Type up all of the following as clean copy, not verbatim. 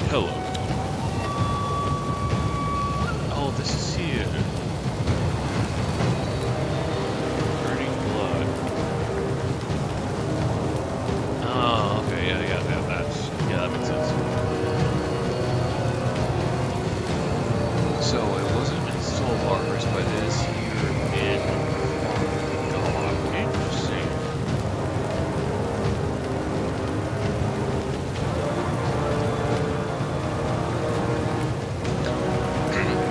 Hello. Oh, this is here. Burning blood. Oh, okay, yeah, that makes sense. So it wasn't installed markers, but it is here in God. Interesting.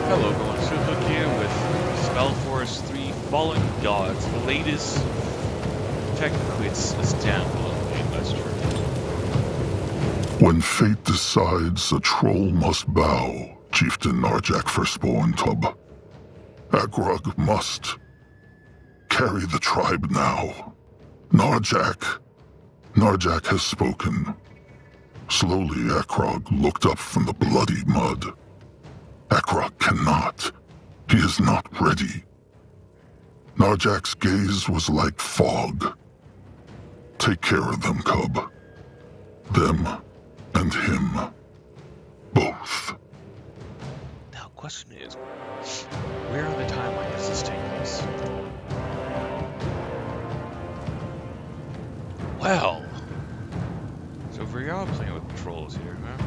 Hello, everyone. Hook here with SpellForce 3 Fallen Gods, the latest. Technically, it's a standalone game, that's true. When fate decides a troll must bow, Chieftain Narjak Firstborn Tub, Agrug must carry the tribe now. Narjak has spoken. Slowly, Agrug looked up from the bloody mud. Agrug cannot. He is not ready. Narjak's gaze was like fog. Take care of them, Cub. Them and him. Both. Now, question is, where on the timeline does this take place? Well, so we are playing with trolls here, huh?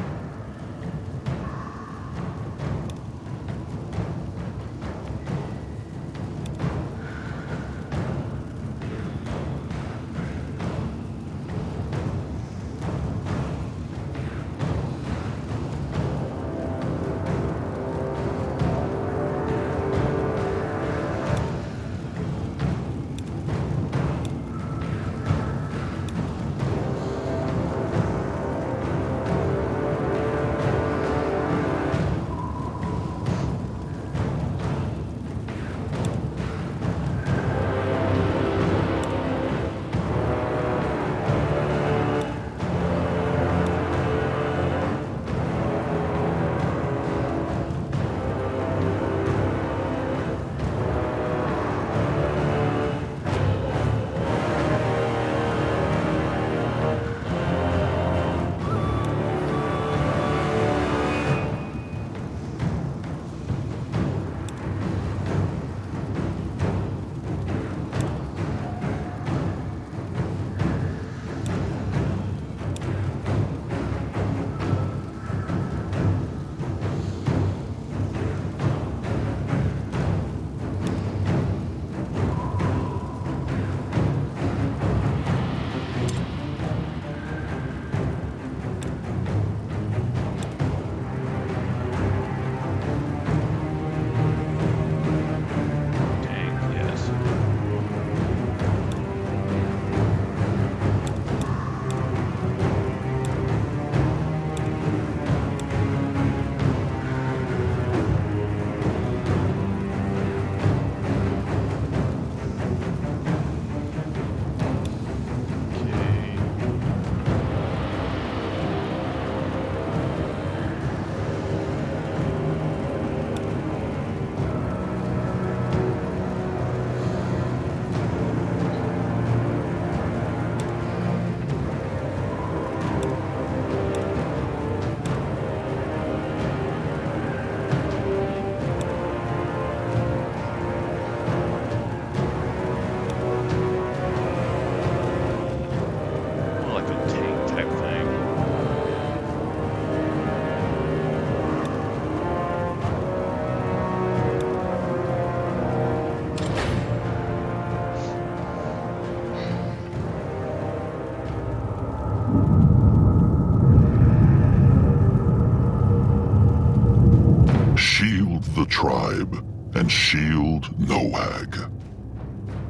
The tribe and shield Noag.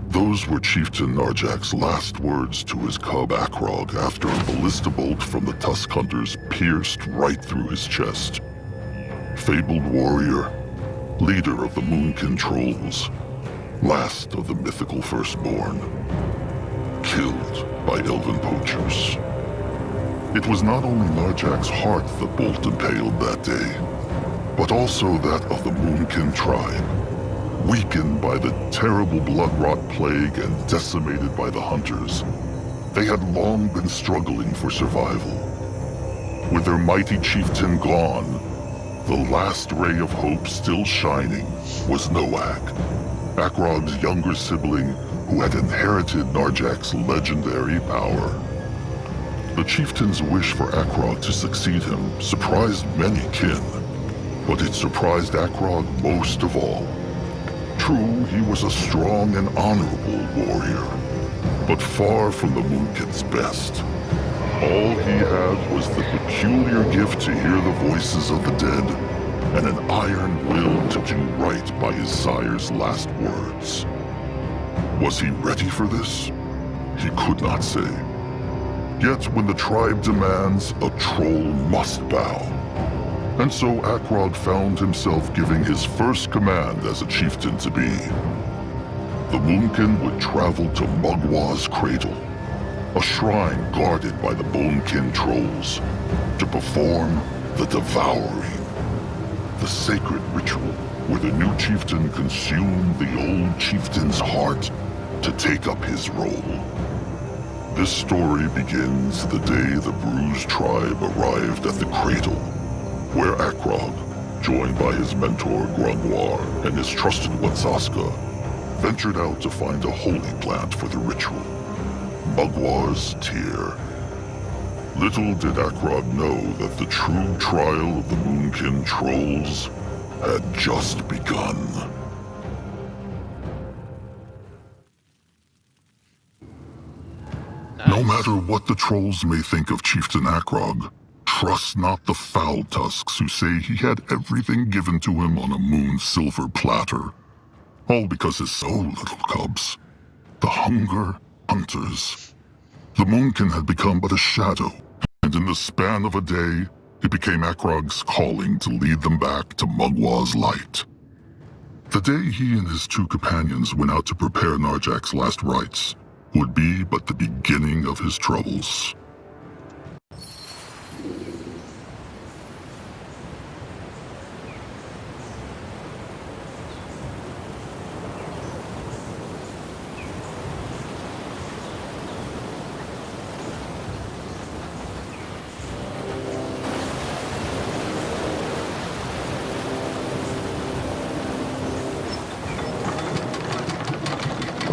Those were Chieftain Narjak's last words to his cub Agrug after a ballista bolt from the Tusk Hunters pierced right through his chest. Fabled warrior, leader of the Moonkin Trolls, last of the mythical Firstborn, killed by elven poachers. It was not only Narjak's heart that bolt impaled that day, but also that of the Moonkin tribe, weakened by the terrible blood-rot plague and decimated by the hunters. They had long been struggling for survival. With their mighty chieftain gone, the last ray of hope still shining was Noak, Akrog's younger sibling who had inherited Narjak's legendary power. The chieftain's wish for Akrog to succeed him surprised many kin, but it surprised Akrog most of all. True, he was a strong and honorable warrior, but far from the Moonkin's best. All he had was the peculiar gift to hear the voices of the dead, and an iron will to do right by his sire's last words. Was he ready for this? He could not say. Yet when the tribe demands, a troll must bow. And so Akrog found himself giving his first command as a chieftain to be. The Moonkin would travel to Mugwa's cradle, a shrine guarded by the Bonekin trolls, to perform the devouring, the sacred ritual where the new chieftain consumed the old chieftain's heart to take up his role. This story begins the day the Bruised tribe arrived at the cradle, where Akrog, joined by his mentor Grungwar and his trusted one Zaska, ventured out to find a holy plant for the ritual, Mugwar's Tear. Little did Akrog know that the true trial of the Moonkin trolls had just begun. No matter what the trolls may think of Chieftain Akrog, trust not the foul tusks who say he had everything given to him on a moon silver platter. All because his soul, little cubs. The hunger hunters. The Moonkin had become but a shadow, and in the span of a day, it became Akrog's calling to lead them back to Mugwa's light. The day he and his two companions went out to prepare Narjak's last rites would be but the beginning of his troubles.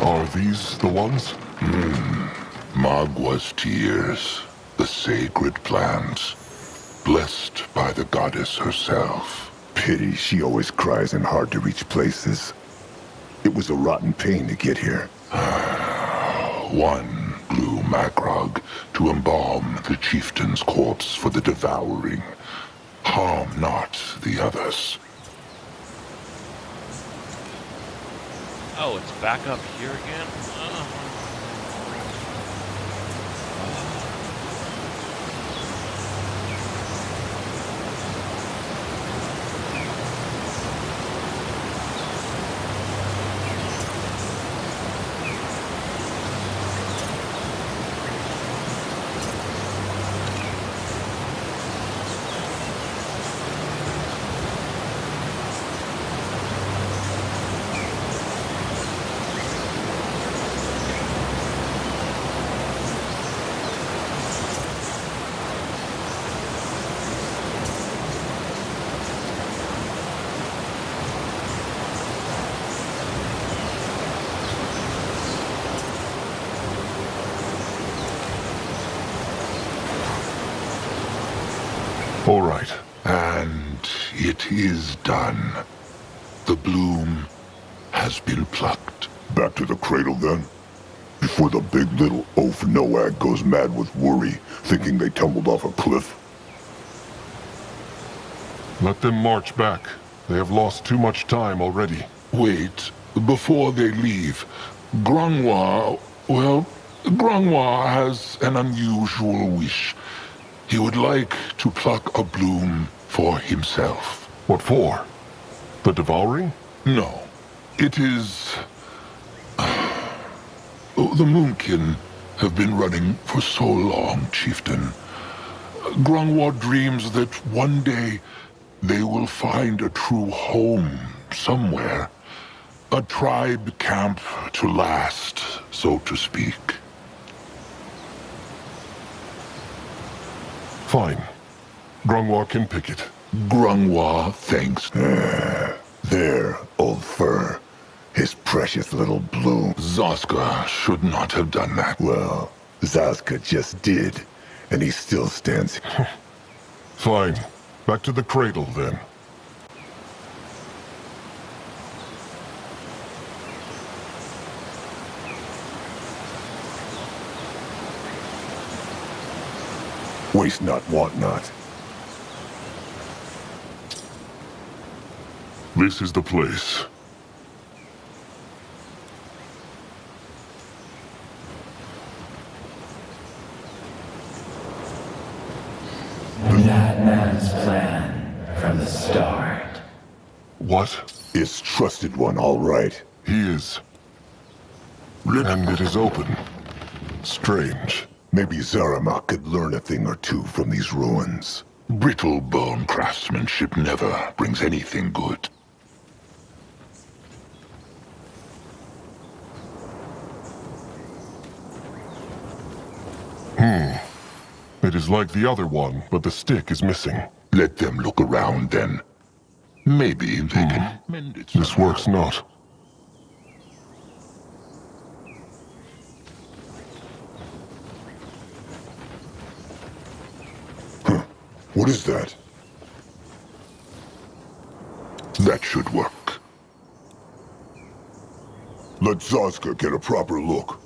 Are these the ones? Magwa's tears, the sacred plant, blessed by the goddess herself. Pity she always cries in hard-to-reach places. It was a rotten pain to get here. One blew Magrog to embalm the chieftain's corpse for the devouring. Harm not the others. Oh, it's back up here again? All right, and it is done. The bloom has been plucked. Back to the cradle, then? Before the big little oaf Noag goes mad with worry, thinking they tumbled off a cliff. Let them march back. They have lost too much time already. Wait, before they leave, Grungwar has an unusual wish. He would like to pluck a bloom for himself. What for? The devouring? No, it is... The Moonkin have been running for so long, Chieftain. Grungwar dreams that one day they will find a true home somewhere. A tribe camp to last, so to speak. Fine. Grungwa can pick it. Grungwa, thanks. There, old fur. His precious little bloom. Zaska should not have done that. Well, Zaska just did, and he still stands. Fine. Back to the cradle, then. Waste not, want not. This is the place. That man's plan from the start. What? Is trusted one all right? He is. And it is open. Strange. Maybe Zaramak could learn a thing or two from these ruins. Brittle bone craftsmanship never brings anything good. It is like the other one, but the stick is missing. Let them look around then. Maybe they can mend it. This works not. What is that? That should work. Let Zaska get a proper look.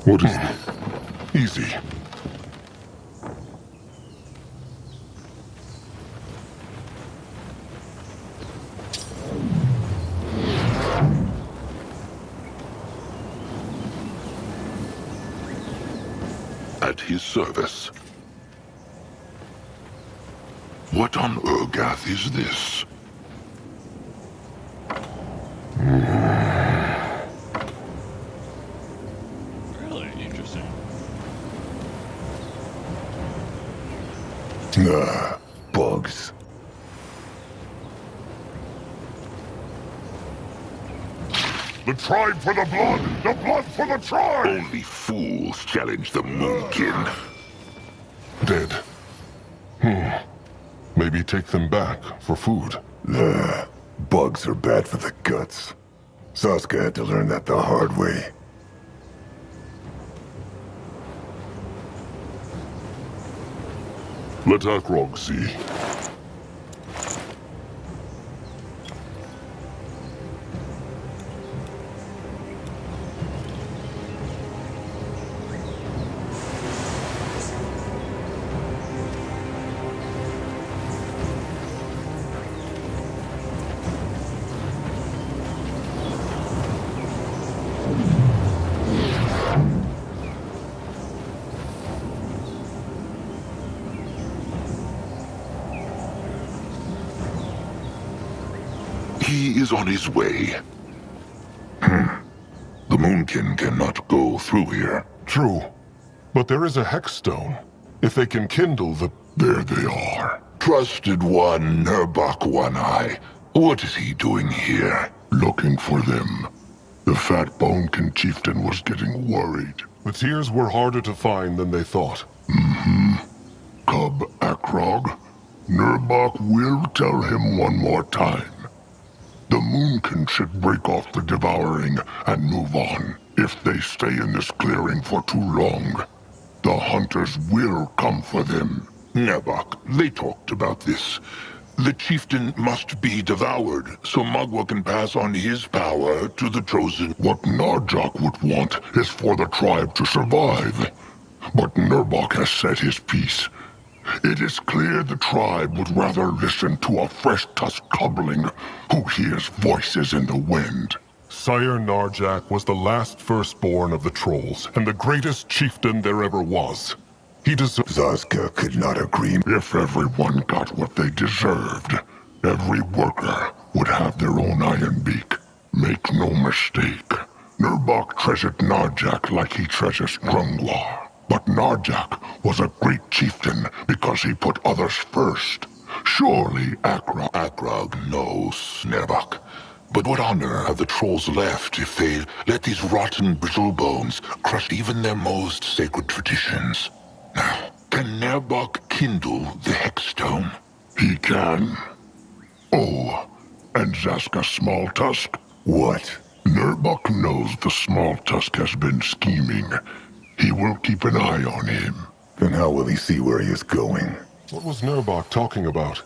What is it? Easy. At his service. What on Urgath is this? Really interesting. Bugs. The tribe for the blood! The blood for the tribe! Only fools challenge the Moonkin. Dead. Maybe take them back for food. Bugs are bad for the guts. Zaska had to learn that the hard way. Let Akrog see. He is on his way. The Moonkin cannot go through here. True. But there is a hex stone. If they can kindle the... There they are. Trusted one, Nurbok One-Eye. What is he doing here? Looking for them. The fat Bonekin chieftain was getting worried. The tears were harder to find than they thought. Cub Akrog, Nurbok will tell him one more time. The Moonkin should break off the devouring and move on. If they stay in this clearing for too long, the hunters will come for them. Nurbok, they talked about this. The chieftain must be devoured, so Magua can pass on his power to the chosen. What Narjok would want is for the tribe to survive. But Nurbok has said his piece. It is clear the tribe would rather listen to a fresh-tusked cubling who hears voices in the wind. Sire Narjak was the last firstborn of the trolls, and the greatest chieftain there ever was. He deserved... Zaska could not agree. If everyone got what they deserved, every worker would have their own iron beak. Make no mistake, Nurbok treasured Narjak like he treasures Grungwa. But Narjak was a great chieftain because he put others first. Surely Akrog knows, Nurbok. But what honor have the trolls left if they let these rotten brittle bones crush even their most sacred traditions? Now, can Nerbok kindle the Hexstone? He can. Oh, and Zaska Smalltusk? What? Nerbok knows the Smalltusk has been scheming. He will keep an eye on him. Then how will he see where he is going? What was Nerbok talking about?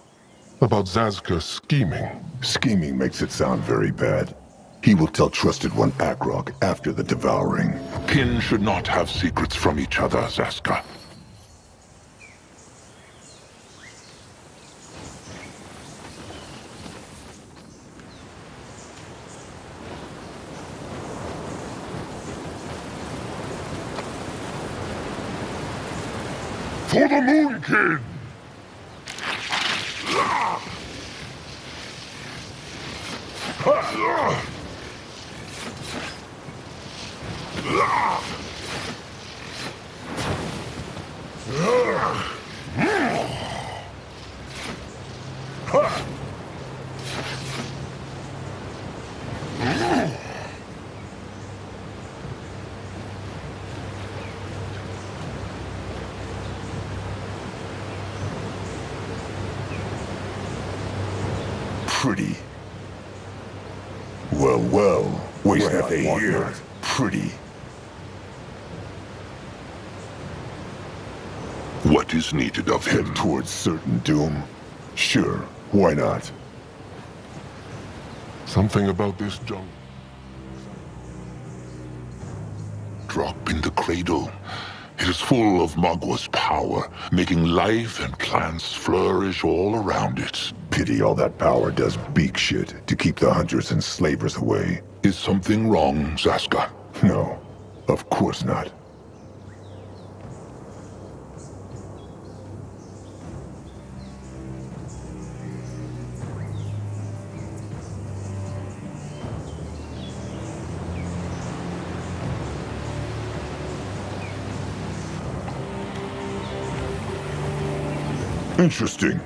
About Zazka scheming? Scheming makes it sound very bad. He will tell Trusted One Akrog after the devouring. Kin should not have secrets from each other, Zaska. For the Moon Kid! Pretty. Well, waste What not have they want here? not. Pretty. What is needed of him? Head towards certain doom. Sure, why not? Something about this jungle. Drop in the cradle. It is full of Magwa's power, making life and plants flourish all around it. Pity all that power does beak shit to keep the hunters and slavers away. Is something wrong, Zaska? No, of course not. Interesting.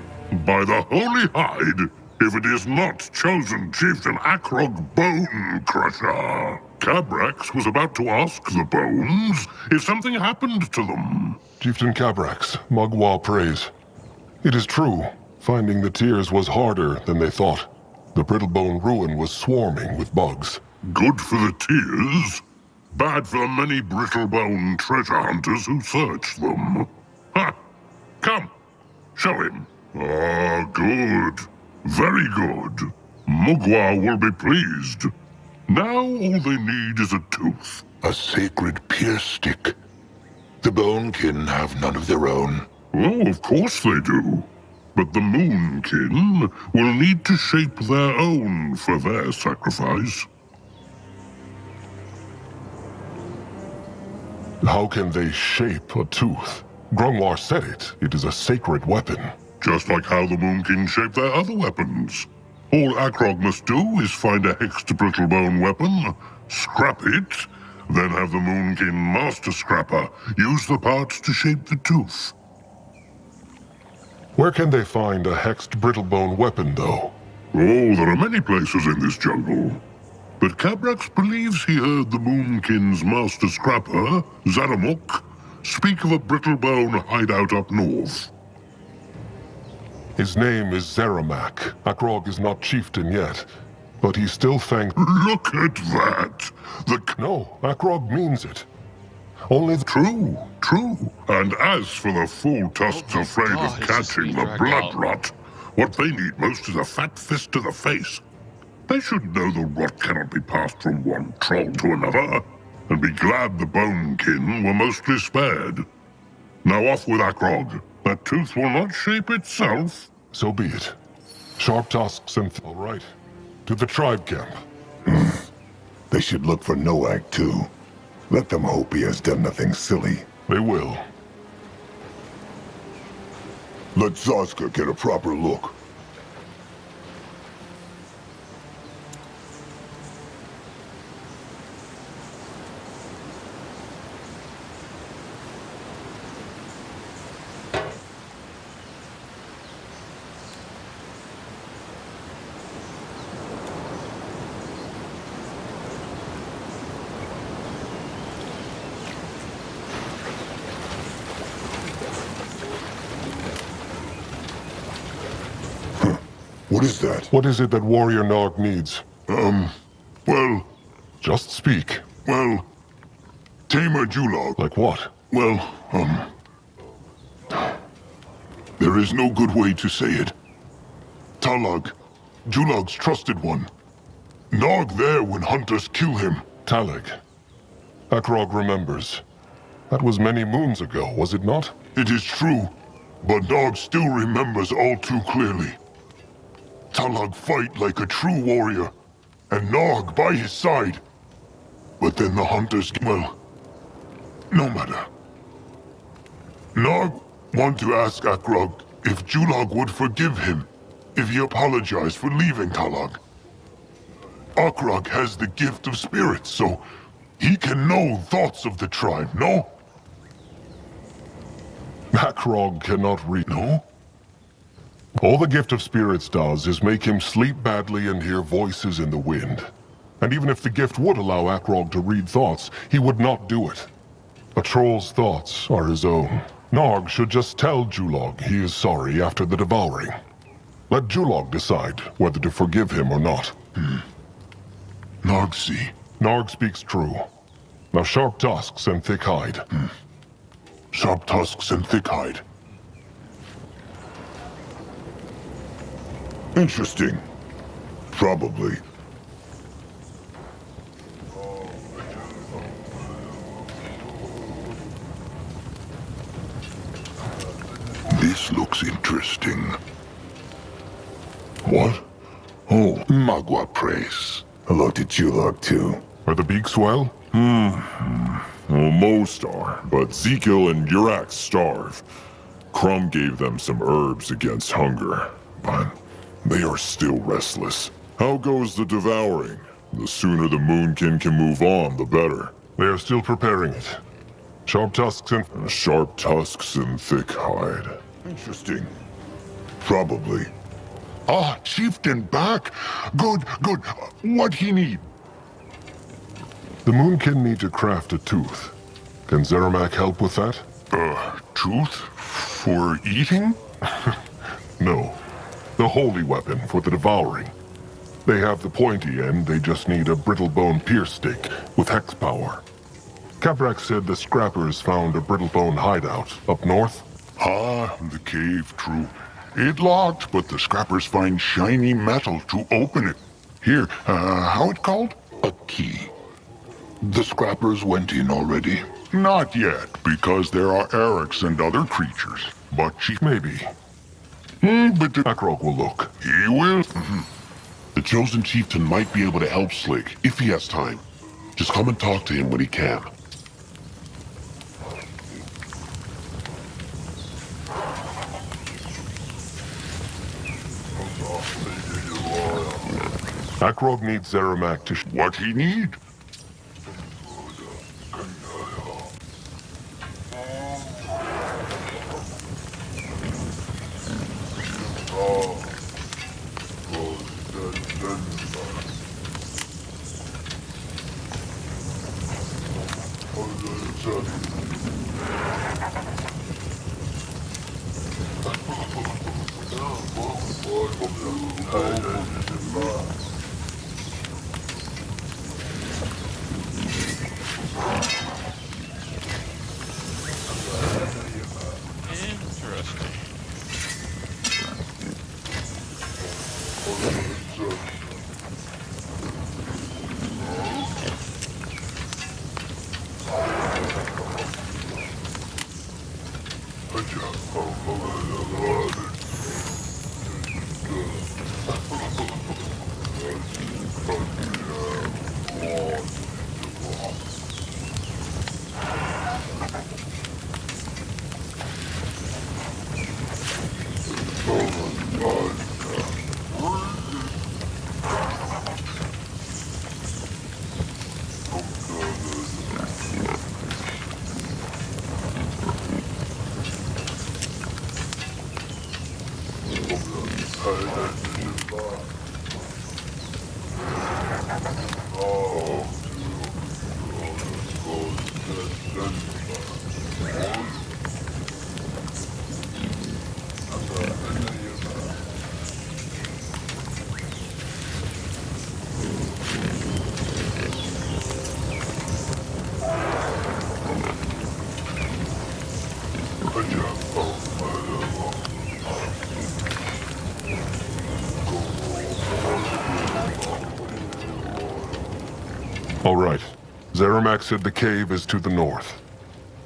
By the Holy Hide, if it is not chosen Chieftain Akrog Bone Crusher. Cabrax was about to ask the bones if something happened to them. Chieftain Cabrax, Magua prays. It is true, finding the tears was harder than they thought. The Brittlebone ruin was swarming with bugs. Good for the tears, bad for the many Brittlebone treasure hunters who search them. Ha! Come, show him. Ah, good. Very good. Mugwa will be pleased. Now all they need is a tooth. A sacred pierce stick. The Bonekin have none of their own. Oh, of course they do. But the Moonkin will need to shape their own for their sacrifice. How can they shape a tooth? Grungwar said it. It is a sacred weapon. Just like how the Moonkin shape their other weapons. All Akrog must do is find a hexed brittlebone weapon, scrap it, then have the Moonkin Master Scrapper use the parts to shape the tooth. Where can they find a hexed brittlebone weapon, though? Oh, there are many places in this jungle. But Cabrax believes he heard the Moonkin's Master Scrapper, Zaramuk, speak of a brittlebone hideout up north. His name is Zeramak. Akrog is not chieftain yet, but he still thanks... Look at that! No, Akrog means it. Only the... True. And as for the fool tusks Oh my afraid God, of it's catching just the being blood dragged out. rot, what they need most is a fat fist to the face. They should know the rot cannot be passed from one troll to another, and be glad the Bonekin were mostly spared. Now off with Akrog. That tooth will not shape itself. So be it. Sharp tusks and... All right. To the tribe camp. They should look for Noag, too. Let them hope he has done nothing silly. They will. Let Zaska get a proper look. is that? What is it that Warrior Nog needs? Well, Just speak. well, Tamer Julog. Like what? Well, there is no good way to say it. Talag, Julog's trusted one. Nog there when hunters kill him. Talig. Akrog remembers. That was many moons ago, was it not? It is true, but Nog still remembers all too clearly. Talag fight like a true warrior, and Nog by his side. But then the hunters, well, no matter. Nog want to ask Akrog if Julog would forgive him if he apologized for leaving Talag. Akrog has the gift of spirits, so he can know thoughts of the tribe, no? Akrog cannot read. No? All the Gift of Spirits does is make him sleep badly and hear voices in the wind. And even if the gift would allow Akrog to read thoughts, he would not do it. A troll's thoughts are his own. Nog should just tell Julog he is sorry after the devouring. Let Julog decide whether to forgive him or not. Nog see. Nog speaks true. Now sharp tusks and thick hide. Sharp tusks and thick hide. Interesting. Probably. This looks interesting. What? Oh, Magua praise. Hello to Julog, too. Are the beaks well? Well, most are, but Zekil and Urax starve. Crumb gave them some herbs against hunger, but they are still restless. How goes the devouring? The sooner the Moonkin can move on, the better. They are still preparing it. Sharp tusks and... Sharp tusks and thick hide. Interesting. Probably. Ah, chieftain back. Good, good. What he need? The Moonkin need to craft a tooth. Can Zeramak help with that? Tooth? For eating? No. The holy weapon for the devouring. They have the pointy end, they just need a brittle bone pierce stick with hex power. Kavrak said the scrappers found a brittle bone hideout up north. Ah, the cave, true. It locked, but the scrappers find shiny metal to open it. Here, how it called? A key. The scrappers went in already? Not yet, because there are Erics and other creatures. But she... Maybe. but the... Akrog will look. He will. The chosen chieftain might be able to help Slick, if he has time. Just come and talk to him when he can. Akrog needs Zeramak to... What he need? Interesting. Zeramak said the cave is to the north.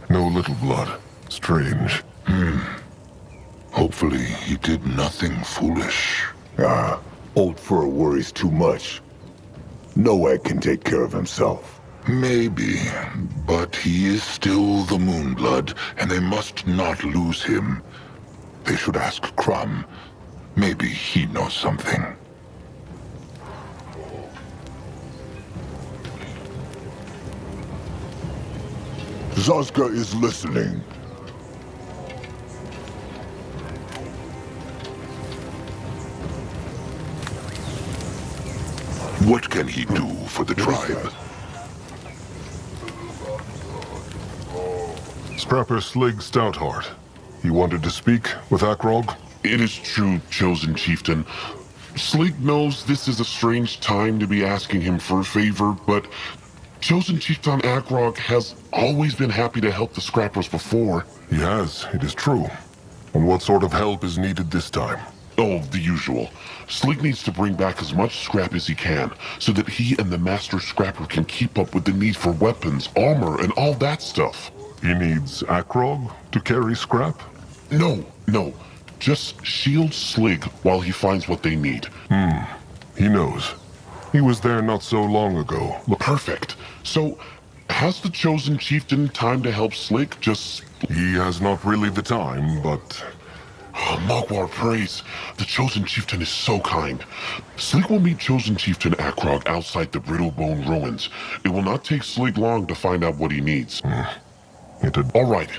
No little blood. Strange. Hopefully he did nothing foolish. Old fur worries too much. Noag can take care of himself. Maybe, but he is still the Moonblood, and they must not lose him. They should ask Crumb. Maybe he knows something. Zazka is listening. What can he do for the tribe? Scrapper Slig Stoutheart. He wanted to speak with Akrog? It is true, Chosen Chieftain. Slig knows this is a strange time to be asking him for a favor, but Chosen Chieftain Akrog has always been happy to help the Scrappers before. He has, it is true. And what sort of help is needed this time? Oh, the usual. Slig needs to bring back as much scrap as he can, so that he and the Master Scrapper can keep up with the need for weapons, armor, and all that stuff. He needs Akrog to carry scrap? No. Just shield Slig while he finds what they need. He knows. He was there not so long ago. Perfect. So, has the Chosen Chieftain time to help Slig? He has not really the time, but... Mogwar prays. The Chosen Chieftain is so kind. Slig will meet Chosen Chieftain Akrog outside the Brittlebone ruins. It will not take Slig long to find out what he needs. All right.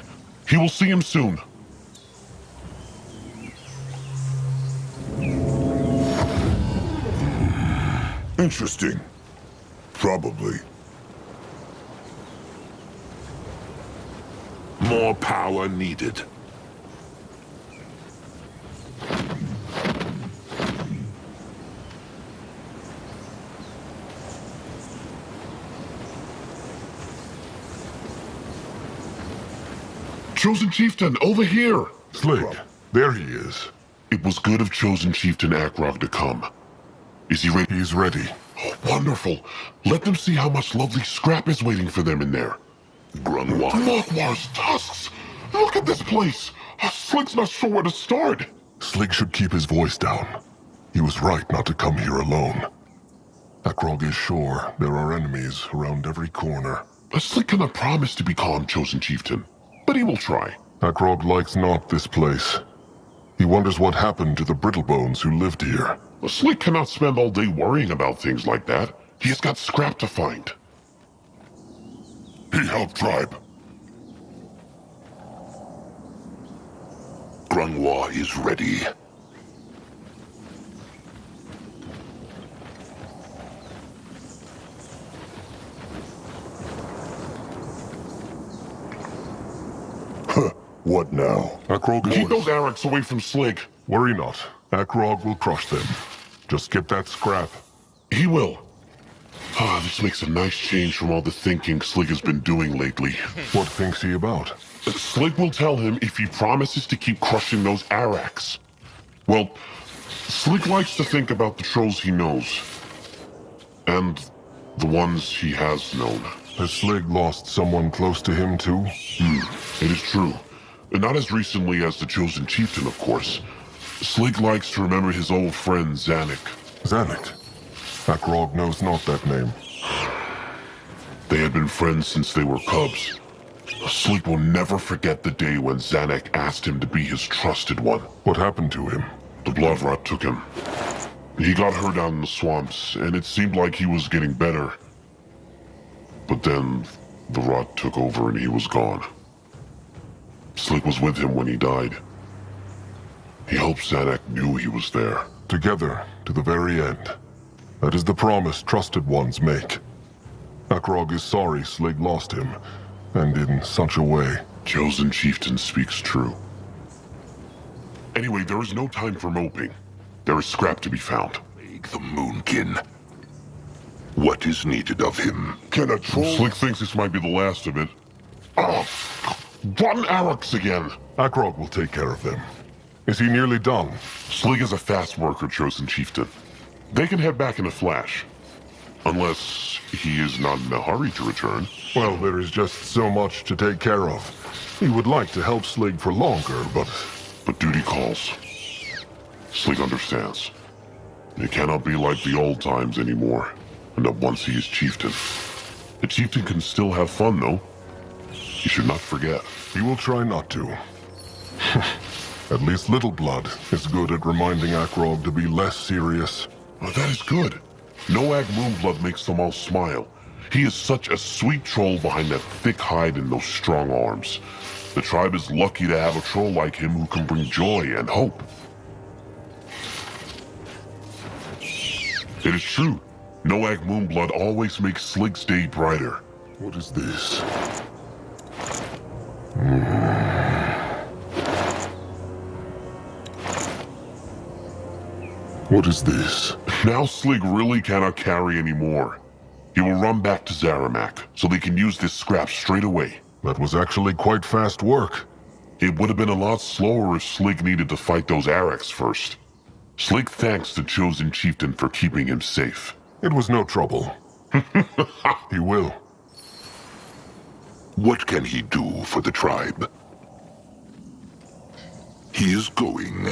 He will see him soon. Interesting. Probably. More power needed. Chosen Chieftain, over here! Slig, there he is. It was good of Chosen Chieftain Akrog to come. Is he ready? He's ready. Oh, wonderful. Let them see how much lovely scrap is waiting for them in there. Grunwald. Mogwar's tusks! Look at this place! Slig's not sure where to start. Slig should keep his voice down. He was right not to come here alone. Akrog is sure there are enemies around every corner. Slig cannot promise to be calm, Chosen Chieftain, but he will try. Akrog likes not this place. He wonders what happened to the Brittlebones who lived here. Slig cannot spend all day worrying about things like that. He has got scrap to find. He helped tribe. Grunwa is ready. What now? Akrog Keep is... those Araks away from Slig. Worry not. Akrog will crush them. Just get that scrap. He will. This makes a nice change from all the thinking Slig has been doing lately. What thinks he about? Slig will tell him if he promises to keep crushing those Araks. Well, Slig likes to think about the trolls he knows. And the ones he has known. Has Slig lost someone close to him too? It is true. Not as recently as the Chosen Chieftain, of course. Slig likes to remember his old friend Zanuck. Zanuck? Akrog knows not that name. They had been friends since they were cubs. Slig will never forget the day when Zanuck asked him to be his trusted one. What happened to him? The blood rot took him. He got hurt out in the swamps, and it seemed like he was getting better. But then, the rot took over and he was gone. Slig was with him when he died. He hoped Zanuck knew he was there. Together, to the very end. That is the promise trusted ones make. Akrog is sorry Slig lost him, and in such a way. Chosen Chieftain speaks true. Anyway, there is no time for moping. There is scrap to be found. The Moonkin. What is needed of him? Can a troll... Slig thinks this might be the last of it. Rotten Araks again! Akrog will take care of them. Is he nearly done? Slig is a fast worker, Chosen Chieftain. They can head back in a flash. Unless he is not in a hurry to return. Well, there is just so much to take care of. He would like to help Slig for longer, but... But duty calls. Slig understands. It cannot be like the old times anymore, and that once he is chieftain. The chieftain can still have fun, though. He should not forget. He will try not to. At least Little Blood is good at reminding Akrog to be less serious. Well, that is good. Noag Moonblood makes them all smile. He is such a sweet troll behind that thick hide and those strong arms. The tribe is lucky to have a troll like him who can bring joy and hope. It is true. Noag Moonblood always makes Slig's day brighter. What is this? What is this? Now Slig really cannot carry anymore. He will run back to Zaramak, so they can use this scrap straight away. That was actually quite fast work. It would have been a lot slower if Slig needed to fight those Araks first. Slig thanks the Chosen Chieftain for keeping him safe. It was no trouble. He will. What can he do for the tribe? He is going.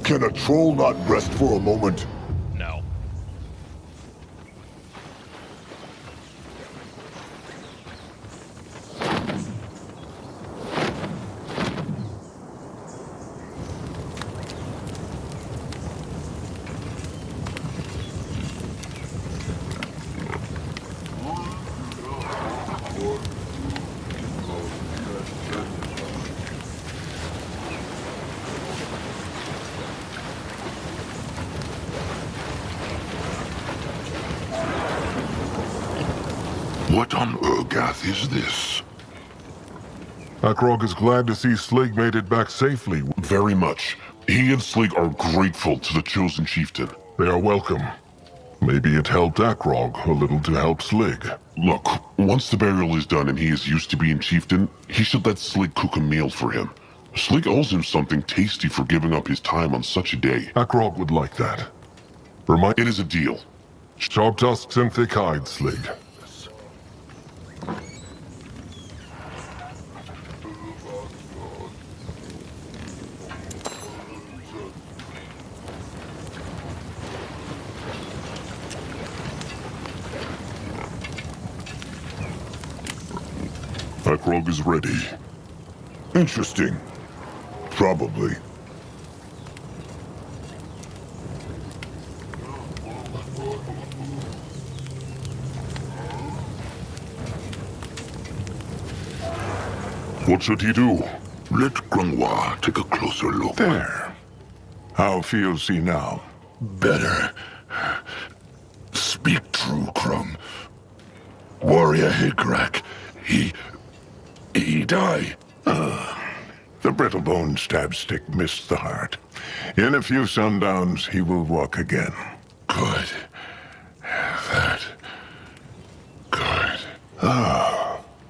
Can a troll not rest for a moment? No. What on Urgath is this? Akrog is glad to see Slig made it back safely. Very much. He and Slig are grateful to the Chosen Chieftain. They are welcome. Maybe it helped Akrog a little to help Slig. Look, once the burial is done and he is used to being chieftain, he should let Slig cook a meal for him. Slig owes him something tasty for giving up his time on such a day. Akrog would like that. It is a deal. Sharp tusks and thick hides, Slig. Akrog is ready. Interesting. Probably. What should he do? Let Grungwa take a closer look. There. How feels he now? Better. Speak true, Crumb. Warrior Higrak, he die. The brittle-bone stab-stick missed the heart. In a few sundowns, he will walk again. Good. Good.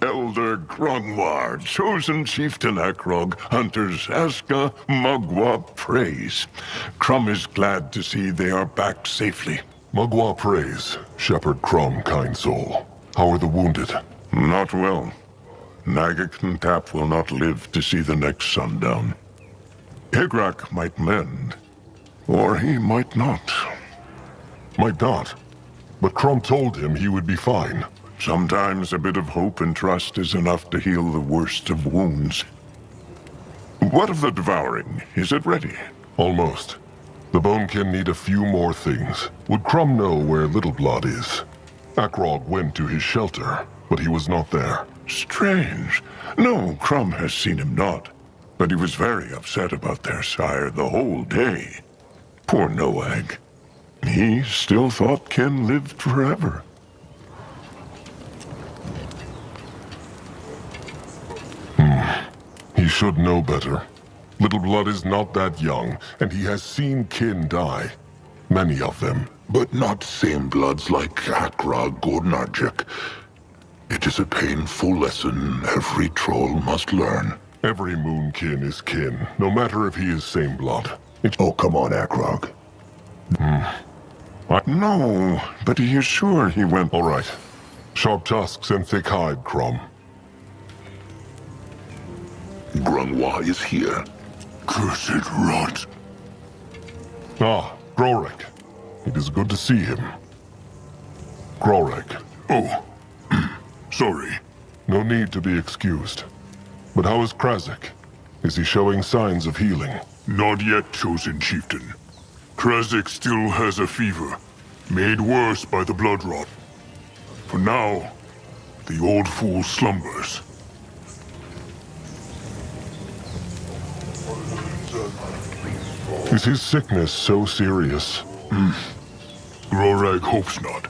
Elder Grungwar, chosen chieftain Akrog, hunters Aska, Mugwa praise. Crumb is glad to see they are back safely. Mugwa praise, Shepherd Crumb, kind soul. How are the wounded? Not well. Nagik and Tap will not live to see the next sundown. Higrak might mend, or he might not. Might not. But Crumb told him he would be fine. Sometimes a bit of hope and trust is enough to heal the worst of wounds. What of the devouring? Is it ready? Almost. The Bonekin need a few more things. Would Crumb know where Little Blood is? Akrog went to his shelter, but he was not there. Strange. No, Crumb has seen him not. But he was very upset about their sire the whole day. Poor Noag. He still thought Ken lived forever. He should know better. Little Blood is not that young, and he has seen kin die. Many of them. But not same bloods like Akrog or Narjik. It is a painful lesson every troll must learn. Every moonkin is kin, no matter if he is same blood. Oh, come on, Akrog. No, but he is sure he went. All right. Sharp tusks and thick hide, Crom. Grunwa is here. Cursed rot. Ah, Grorek. It is good to see him. Grorek. Oh, sorry. No need to be excused. But how is Krasik? Is he showing signs of healing? Not yet, chosen chieftain. Krasik still has a fever, made worse by the blood rot. For now, the old fool slumbers. Is his sickness so serious? Grorag hopes not.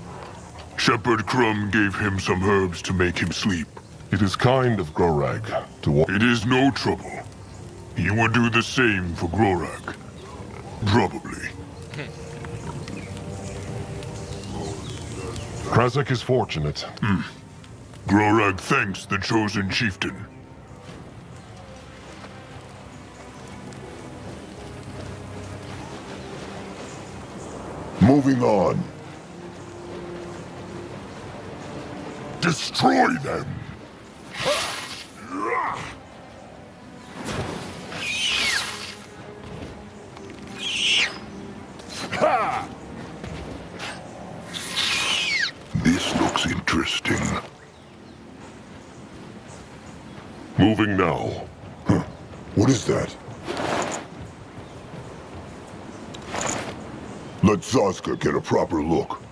Shepherd Crumb gave him some herbs to make him sleep. It is kind of Grorag to It is no trouble. He would do the same for Grorag. Probably. Krasik is fortunate. Grorag thanks the chosen chieftain. Moving on. Destroy them! This looks interesting. Moving now. What is that? Let Zaska get a proper look.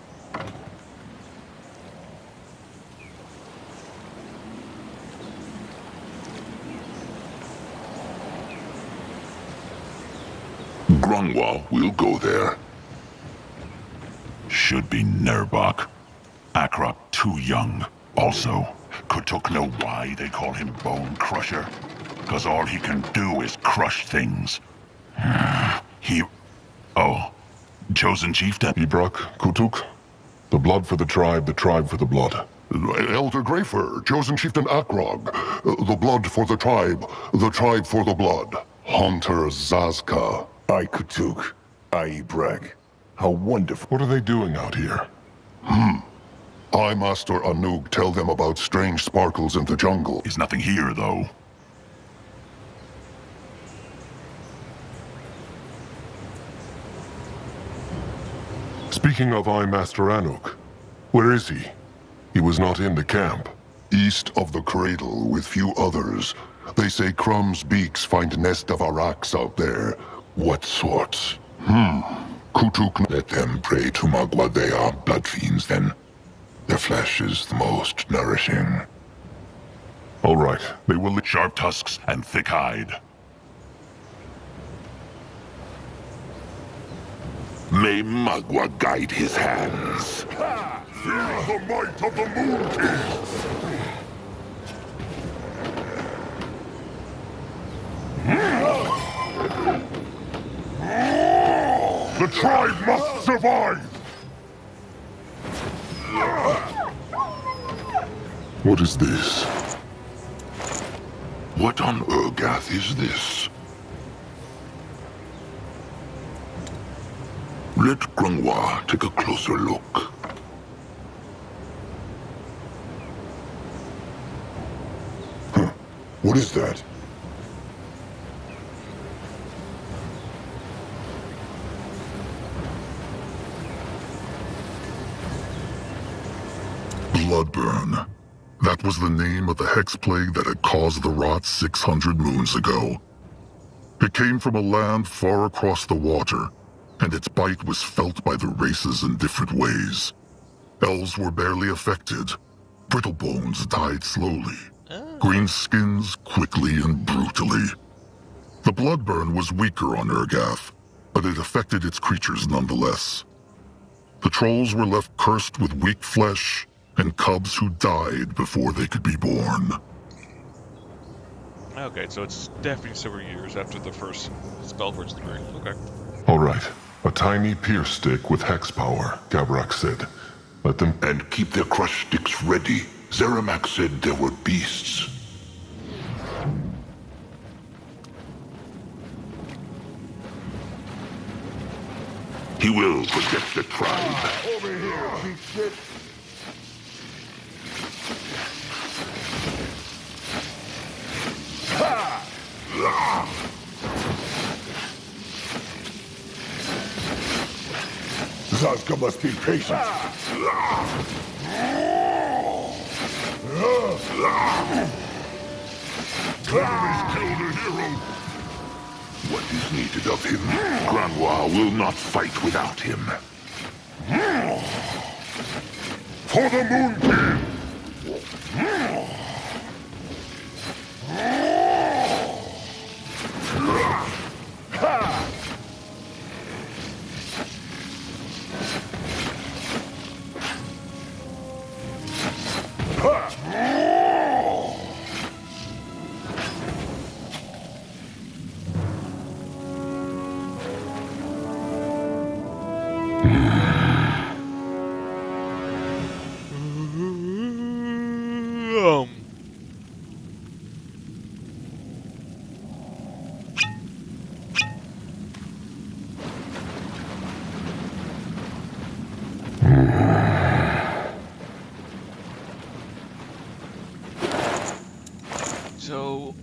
Grunwa will go there. Should be Nerbok. Akrok too young. Also, Kutuk know why they call him Bone Crusher? Because all he can do is crush things. Oh. Chosen chieftain. Ibrak, Kutuk. The blood for the tribe for the blood. Elder Greyfur, chosen chieftain Akrog. The blood for the tribe for the blood. Hunter Zazka. I Kutuk. I Brag. How wonderful. What are they doing out here? I, Master Anug, tell them about strange sparkles in the jungle. There's nothing here, though. Speaking of I, Master Anuk, where is he? He was not in the camp. East of the cradle with few others. They say Crumb's beaks find nest of Araks out there. What sorts? Kutuk, let them pray to Magua. They are blood fiends, then. Their flesh is the most nourishing. All right, they will... Sharp tusks and thick hide. May Magua guide his hands. Feel the might of the Moon King! The tribe must survive! What is this? What on Urgath is this? Let Grunwa take a closer look. What is that? Bloodburn. That was the name of the hex plague that had caused the rot 600 moons ago. It came from a land far across the water, and its bite was felt by the races in different ways. Elves were barely affected. Brittle bones died slowly. Green skins quickly and brutally. The bloodburn was weaker on Urgath, but it affected its creatures nonetheless. The trolls were left cursed with weak flesh, and cubs who died before they could be born. Okay, so it's definitely several years after the first SpellForce degree. Okay. All right, a tiny pierce stick with hex power, Gabrak said. Let them... And keep their crush sticks ready. Zeramak said there were beasts. He will protect the tribe. Over here, cheap shit. Zazka must be patient. Enemies killed a hero. What is needed of him? Granoir will not fight without him. For the Moon King! So,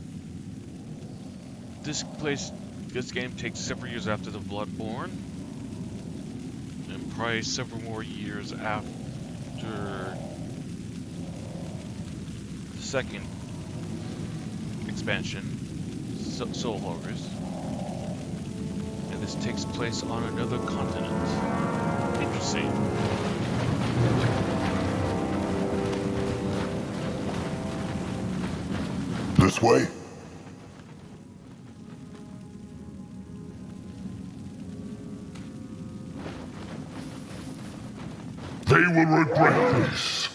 this game takes several years after the Bloodborne, and probably several more years after the second expansion, Soul Harvest, and this takes place on another continent. Interesting. This way? They will regret this.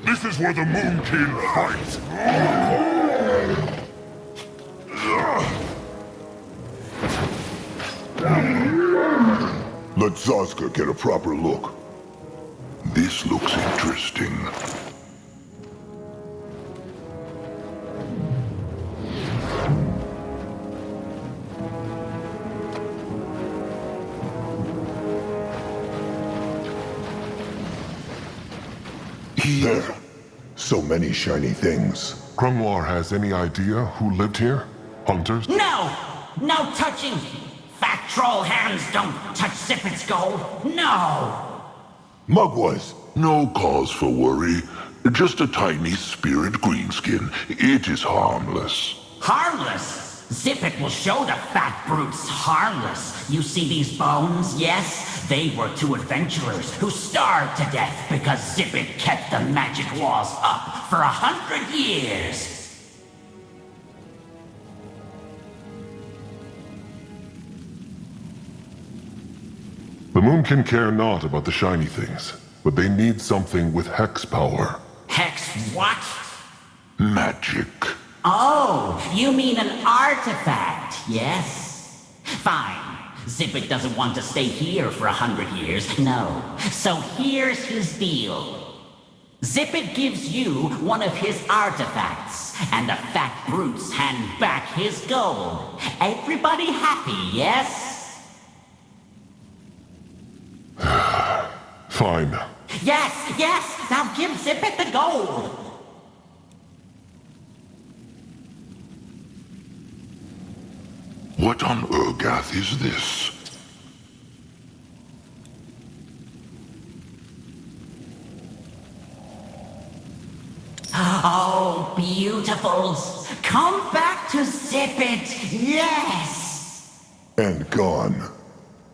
This is where the Moon King fights. Let Zazka get a proper look. This looks interesting. There. So many shiny things. Grimoire has any idea who lived here? Hunters? No! No touching! Fat troll hands don't touch Zippet's gold! No! Mugwas! No cause for worry. Just a tiny spirit greenskin. It is harmless. Harmless? Zippet will show the fat brutes harmless. You see these bones, yes? They were two adventurers who starved to death because Zippet kept the magic walls up for 100 years. The Moon can care not about the shiny things, but they need something with hex power. Hex what? Magic. Oh, you mean an artifact, yes? Fine. Zippet doesn't want to stay here for 100 years, no. So here's his deal. Zippet gives you one of his artifacts, and the fat brutes hand back his gold. Everybody happy, yes? Fine. Yes, yes! Now give Zippet the gold! What on Urgath is this? Oh, beautifuls! Come back to Zippet, yes! And gone.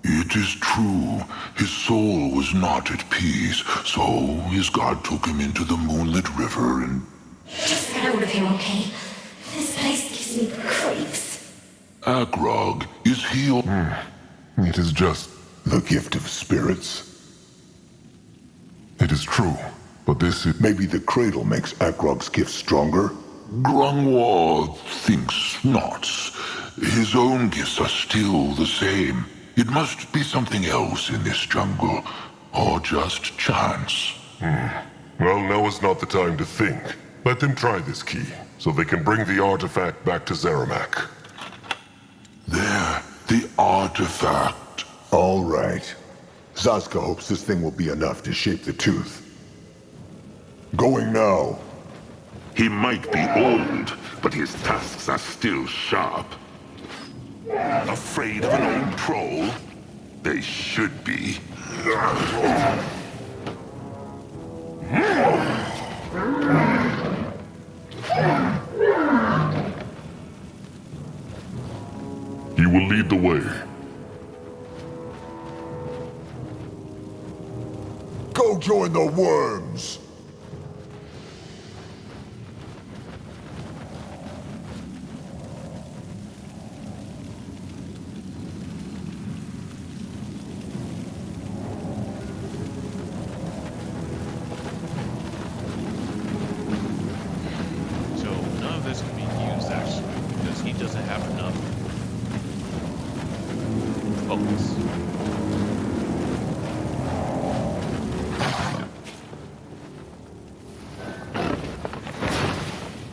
It is true. His soul was not at peace, so his god took him into the moonlit river and... Just get out of here, okay? This place gives me the creeps. Agrog is healed. It is just... The gift of spirits. It is true, but this is... Maybe the cradle makes Agrog's gift stronger? Granoir thinks not. His own gifts are still the same. It must be something else in this jungle, or just chance. Well, now is not the time to think. Let them try this key, so they can bring the artifact back to Zeramak. There, The artifact. All right. Zaska hopes this thing will be enough to shape the tooth. Going now. He might be old, but his tusks are still sharp. Afraid of an old troll? They should be. He will lead the way. Go join the worms! So none of this can be used actually, because he doesn't have enough focus.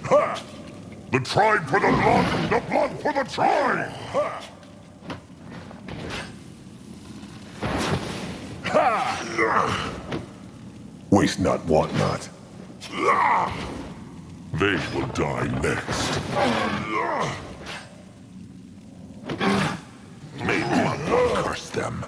Ha! The tribe for the blood for the tribe! Ha! Ha! Waste not, want not. They will die next. May blood curse them.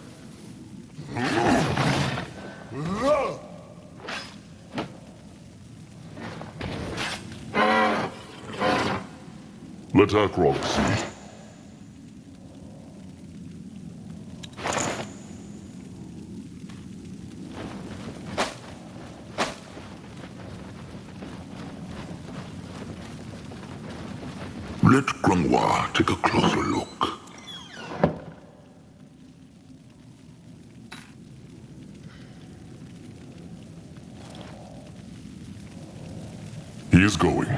Let Akrog see. Let Grungwa take a closer look. He is going.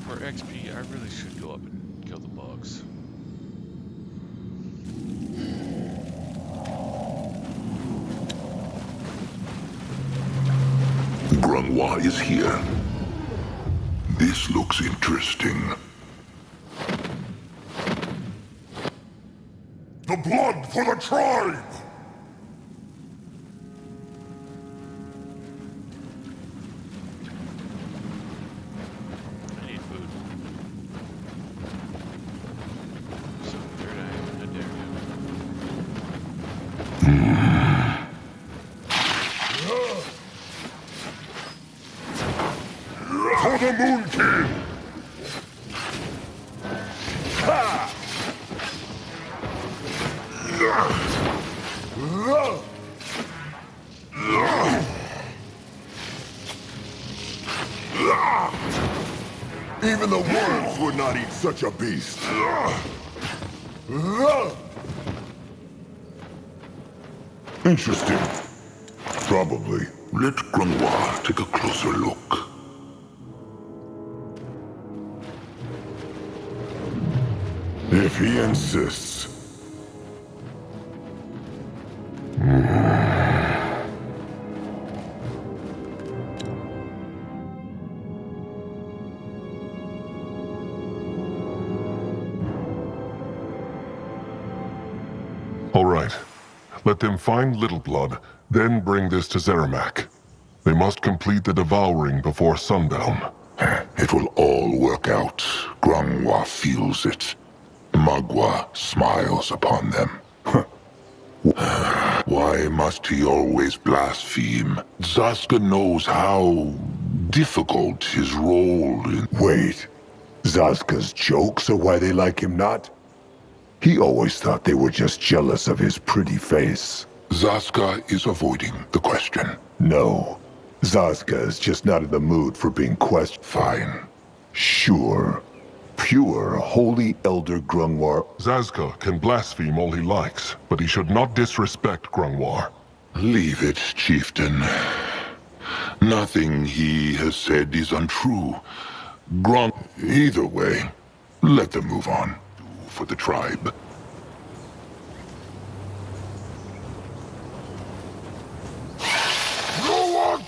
For XP, I really should go up and kill the bugs. Grungwa is here. This looks interesting. The blood for the tribe! I need food. So third eye, not there. For the Moon King! Ha! Even the worms would not eat such a beast. Interesting. Probably. Let Grungwa take a closer look. If he insists. All right. Let them find Little Blood, then bring this to Zeramak. They must complete the devouring before sundown. It will all work out. Grungwa feels it. Magua smiles upon them. Why must he always blaspheme? Zaska knows how difficult his role in... Wait. Zaska's jokes are why they like him not? He always thought they were just jealous of his pretty face. Zaska is avoiding the question. No. Zaska is just not in the mood for being questioned. Fine. Sure. Pure, holy Elder Grungwar. Zazka can blaspheme all he likes, but he should not disrespect Grungwar. Leave it, Chieftain. Nothing he has said is untrue. Either way, let them move on. For the tribe.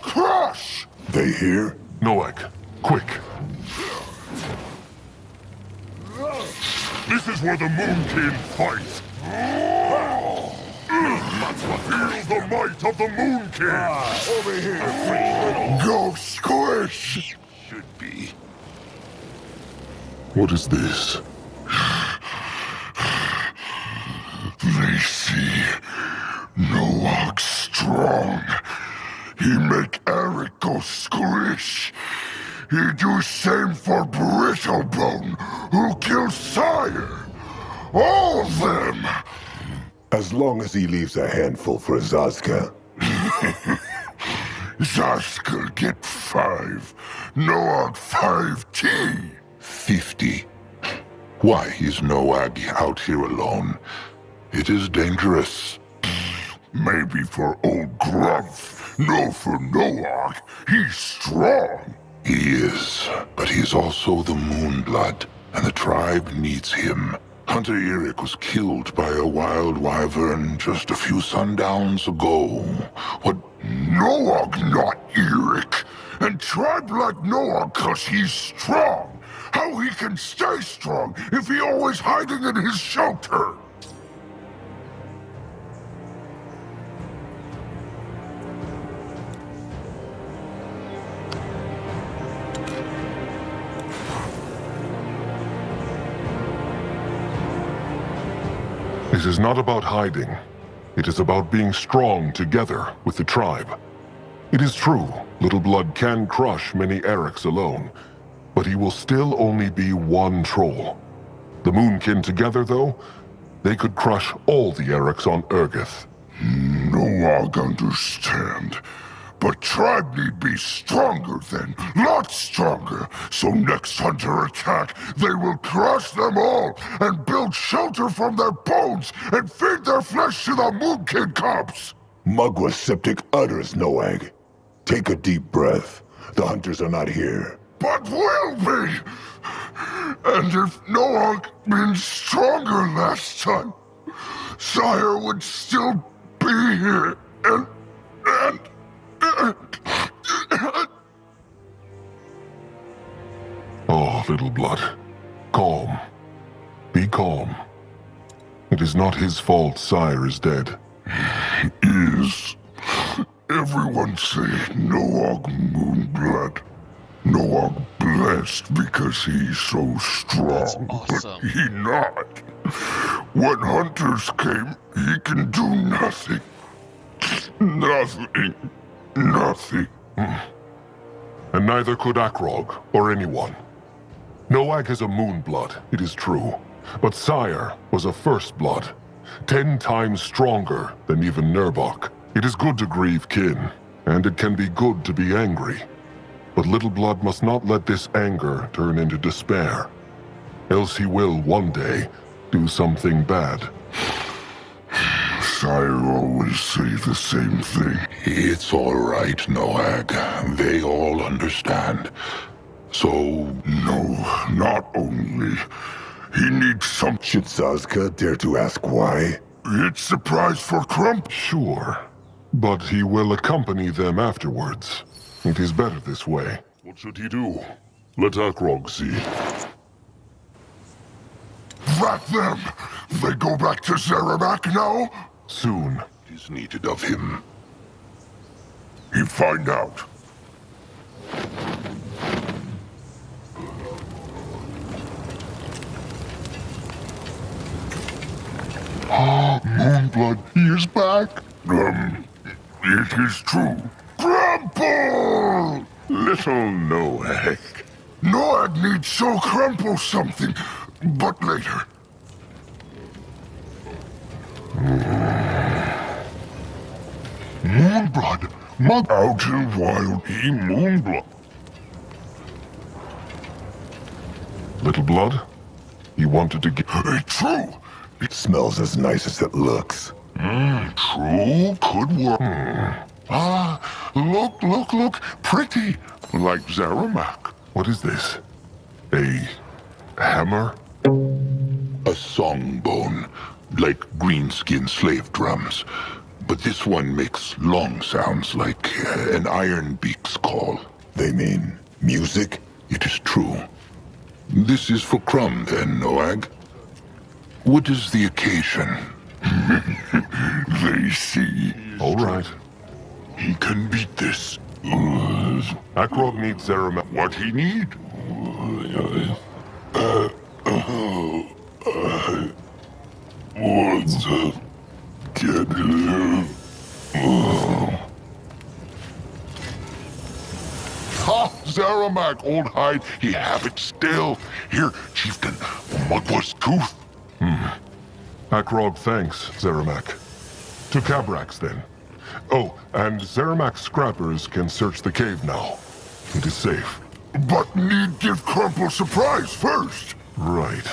Crush! They here? Noak, quick. This is where the Moonkin fight. Feel the might of the Moonkin. Over here, go squish! Should be. What is this? They see Noak strong. He make Eric go squish. He do same for Brittlebone, who killed Sire. All of them. As long as he leaves a handful for Zazka. Zazka get 5. Noak 5T. 50. Why is Noag out here alone? It is dangerous. Maybe for old Grumph. No for Noak. He's strong. He is, but he is also the Moonblood, and the tribe needs him. Hunter Eric was killed by a wild wyvern just a few sundowns ago. What? Noak not Eric. And tribe like Noak cause he's strong. How he can stay strong if he always hiding in his shelter? It is not about hiding. It is about being strong together with the tribe. It is true, Little Blood can crush many Erics alone, but he will still only be one troll. The Moonkin together, though, they could crush all the Erics on Urgith. Noak understand. But tribe need be stronger then, lots stronger. So next hunter attack, they will crush them all and build shelter from their bones and feed their flesh to the Moonkin cubs. Mugwa septic utters, Noag. Take a deep breath. The hunters are not here. But will be. And if Noak been stronger last time, Sire would still be here and... Oh, Little Blood. Calm. Be calm. It is not his fault Sire is dead. Is. Everyone say Noak Moonblood. Noak blessed because he's so strong, awesome. but he not. When hunters came, he can do nothing. Nothing. Nothing. And neither could Akrog, or anyone. Noag is a Moonblood, it is true. But Sire was a First Blood, 10 times stronger than even Nurbok. It is good to grieve kin, and it can be good to be angry. But Little Blood must not let this anger turn into despair. Else he will, one day, do something bad. Sire always say the same thing. It's all right, Noag. They all understand. So... No, not only. He needs some... Should Zazka dare to ask why? It's a prize for Crump. Sure. But he will accompany them afterwards. It is better this way. What should he do? Let Akrog see. Rat them! They go back to Zeramak now? Soon. It is needed of him. He find out. Moonblood, he is back. It is true. Crumple! Little Noak. Noak needs show Crumple something, but later. Moonblood, out in wild, he Moonblood. Little Blood? He wanted to get... It's true. It smells as nice as it looks. True, could work. Look, pretty, like Zeramak. What is this? A hammer? A songbone, like greenskin slave drums. But this one makes long sounds like an iron beak's call. They mean music? It is true. This is for Crumb, then, Noag. What is the occasion? They see. All right. He can beat this. Akrog needs Zeramak. What he need? What's up? Get him. Ha! Zeramak, old hide. He have it still. Here, chieftain. Mugwa's tooth. Akrog thanks, Zeramak. To Cabrax, then. Oh, and Zeramak's scrappers can search the cave now. It is safe. But need give Crumple surprise first. Right.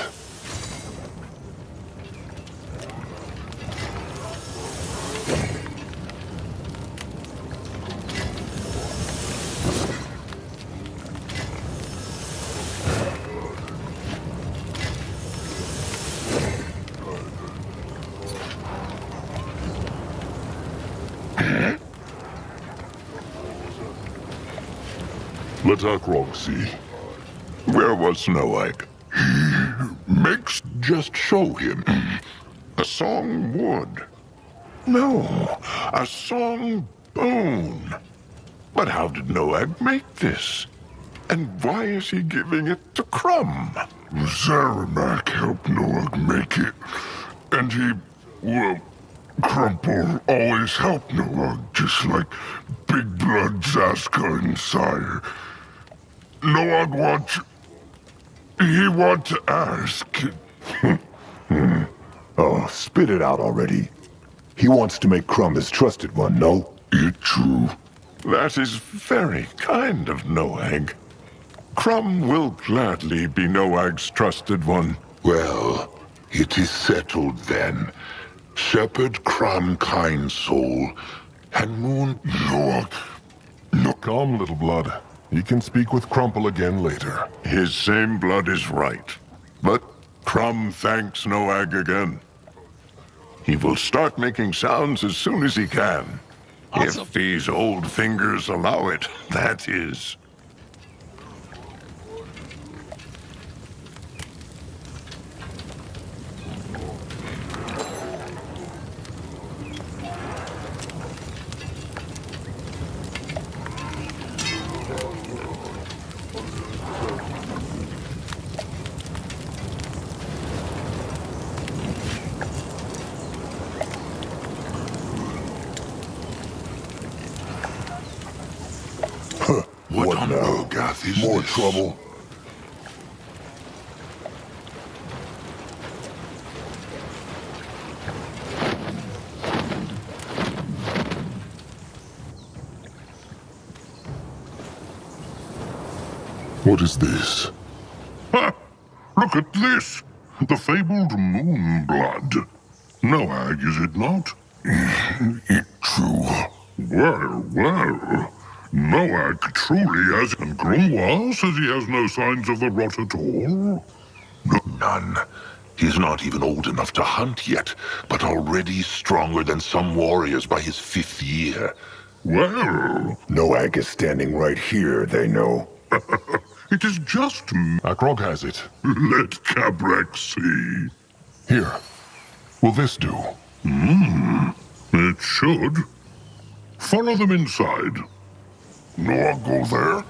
Let Akrog see. Where was Noag? Makes Just show him. a song wood. No, a song bone. But how did Noag make this? And why is he giving it to Crumb? Zeramak helped Noag make it. And he, well, Crumple always helped Noag, just like Big Blood, Zaska, and Sire. Noag he want to ask. Oh, spit it out already. He wants to make Crumb his trusted one, no? It true. That is very kind of Noag. Crumb will gladly be Noag's trusted one. Well, it is settled then. Shepherd Crumb, kind soul, and Moon Noag. Calm, little blood. You can speak with Crumple again later. His same blood is right. But Crumb thanks Noag again. He will start making sounds as soon as he can. Awesome. If these old fingers allow it, that is. What on now? Rogath is More this? trouble. What is this? Ha! Look at this! The fabled moon blood. Noag, is it not? It true. Well. Noag truly has... And Grungwar says he has no signs of the rot at all? None. He's not even old enough to hunt yet, but already stronger than some warriors by his 5th year. Well... Noag is standing right here, they know. It is just... Akrog has it. Let Cabrax see. Here. Will this do? It should. Follow them inside. Noag go there?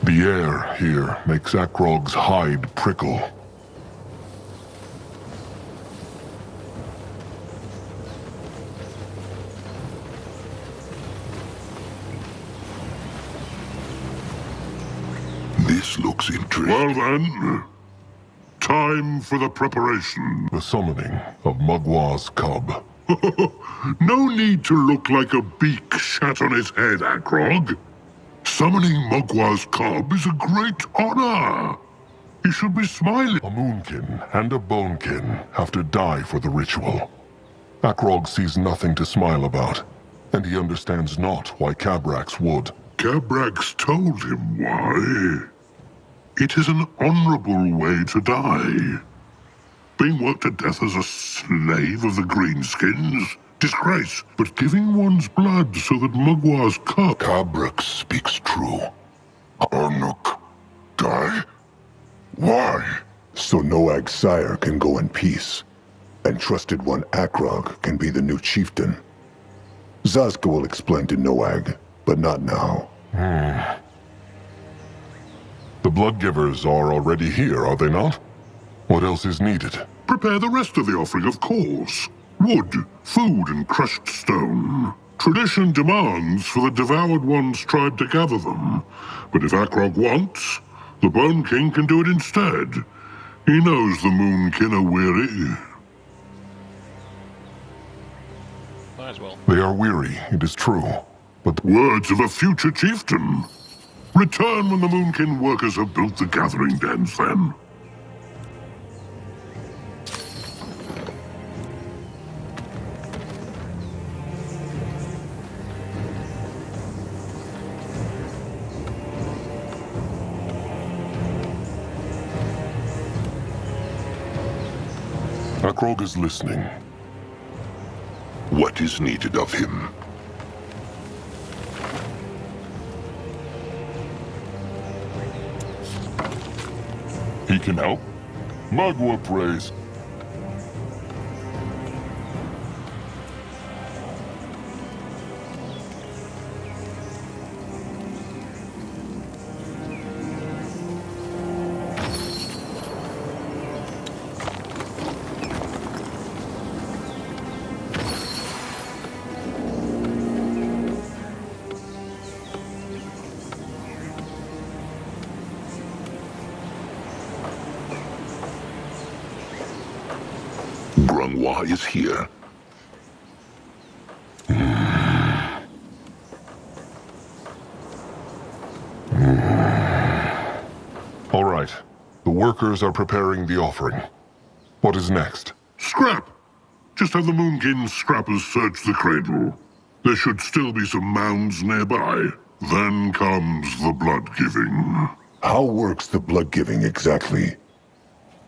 The air here makes Akrog's hide prickle. This looks interesting. Well then, time for the preparation. The summoning of Mugwa's cub. No need to look like a beak shat on his head, Akrog. Summoning Mugwa's cub is a great honor. He should be smiling. A moonkin and a bonekin have to die for the ritual. Akrog sees nothing to smile about, and he understands not why Cabrax would. Cabrax told him why. It is an honorable way to die. Being worked to death as a slave of the Greenskins, Disgrace, but giving one's blood so that Mugwar's cup... Kabrak speaks true. Arnuk, die? Why? So Noag's sire can go in peace, and trusted one Akrog can be the new chieftain. Zazka will explain to Noag, but not now. The Bloodgivers are already here, are they not? What else is needed? Prepare the rest of the offering, of course. Wood, food, and crushed stone. Tradition demands for the Devoured One's tribe to gather them. But if Akrog wants, the Bone King can do it instead. He knows the Moonkin are weary. Might as well. They are weary, it is true. But words of a future chieftain. Return when the Moonkin workers have built the gathering dens, then. Akrog is listening. What is needed of him? He can help. Magua prays. Grungwa is here. All right. The workers are preparing the offering. What is next? Scrap! Just have the Moonkin scrappers search the cradle. There should still be some mounds nearby. Then comes the blood-giving. How works the blood-giving exactly?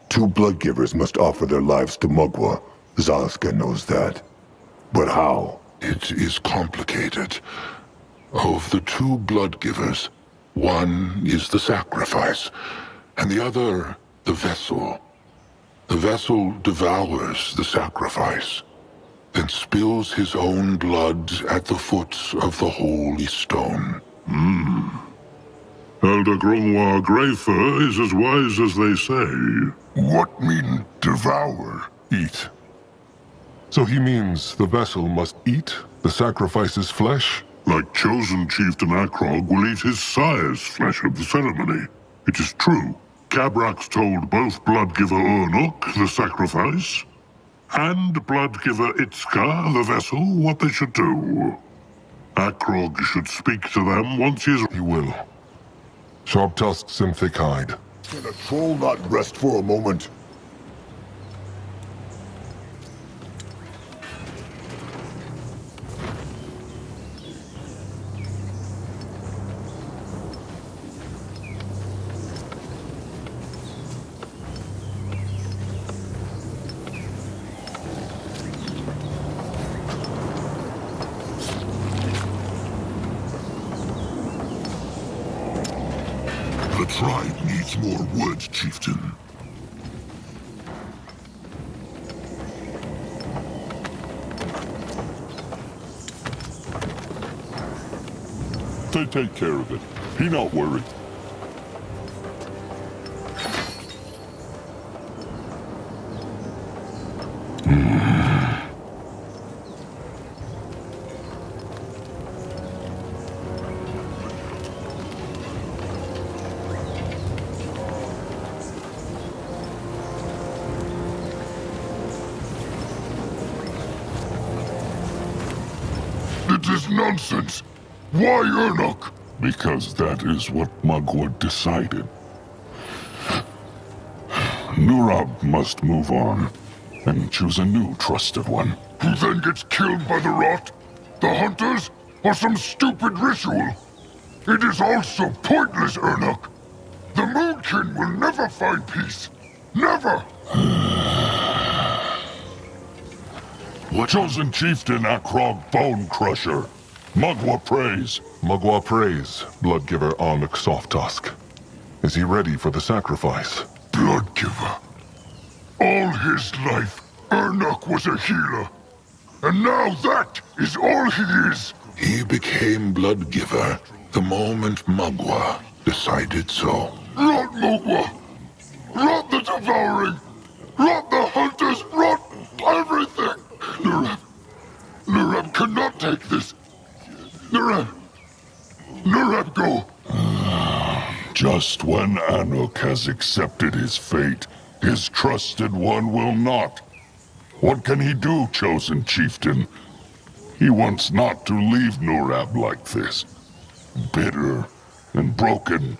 Two blood-givers must offer their lives to Mugwa. Zazka knows that. But how? It is complicated. Of the two blood-givers, one is the sacrifice, and the other the vessel. The vessel devours the sacrifice, then spills his own blood at the foot of the holy stone. Elder Grungwa Greyfur is as wise as they say. What mean devour? Eat. So he means the vessel must eat the sacrifice's flesh? Like chosen chieftain Akrog will eat his sire's flesh at the ceremony. It is true. Cabrax told both Bloodgiver Urnuk, the sacrifice, and Bloodgiver Itzka, the vessel, what they should do. Akrog should speak to them once he is... He will. Sharp tusks and thick hide. Can a troll not rest for a moment? The tribe needs more wood, chieftain. They take care of it. He not worried. It is nonsense. Why Urnuk? Because that is what Mugwort decided. Nurab must move on and choose a new trusted one. Who then gets killed by the rot? The hunters? Or some stupid ritual? It is also pointless, Urnuk. The Moonkin will never find peace. Never! Chosen Chieftain Akrog Bone Crusher. Mugwa prays. Mugwa prays, Bloodgiver Arnuk Soft-Tusk. Is he ready for the sacrifice? Bloodgiver. All his life, Ernok was a healer. And now that is all he is. He became Bloodgiver the moment Mugwa decided so. Rot Mugwa! Rot the Devouring! Rot the Hunters! Rot everything! Nurab cannot take this. Nurab, go! Just when Anuk has accepted his fate, his trusted one will not. What can he do, Chosen Chieftain? He wants not to leave Nurab like this. Bitter and broken.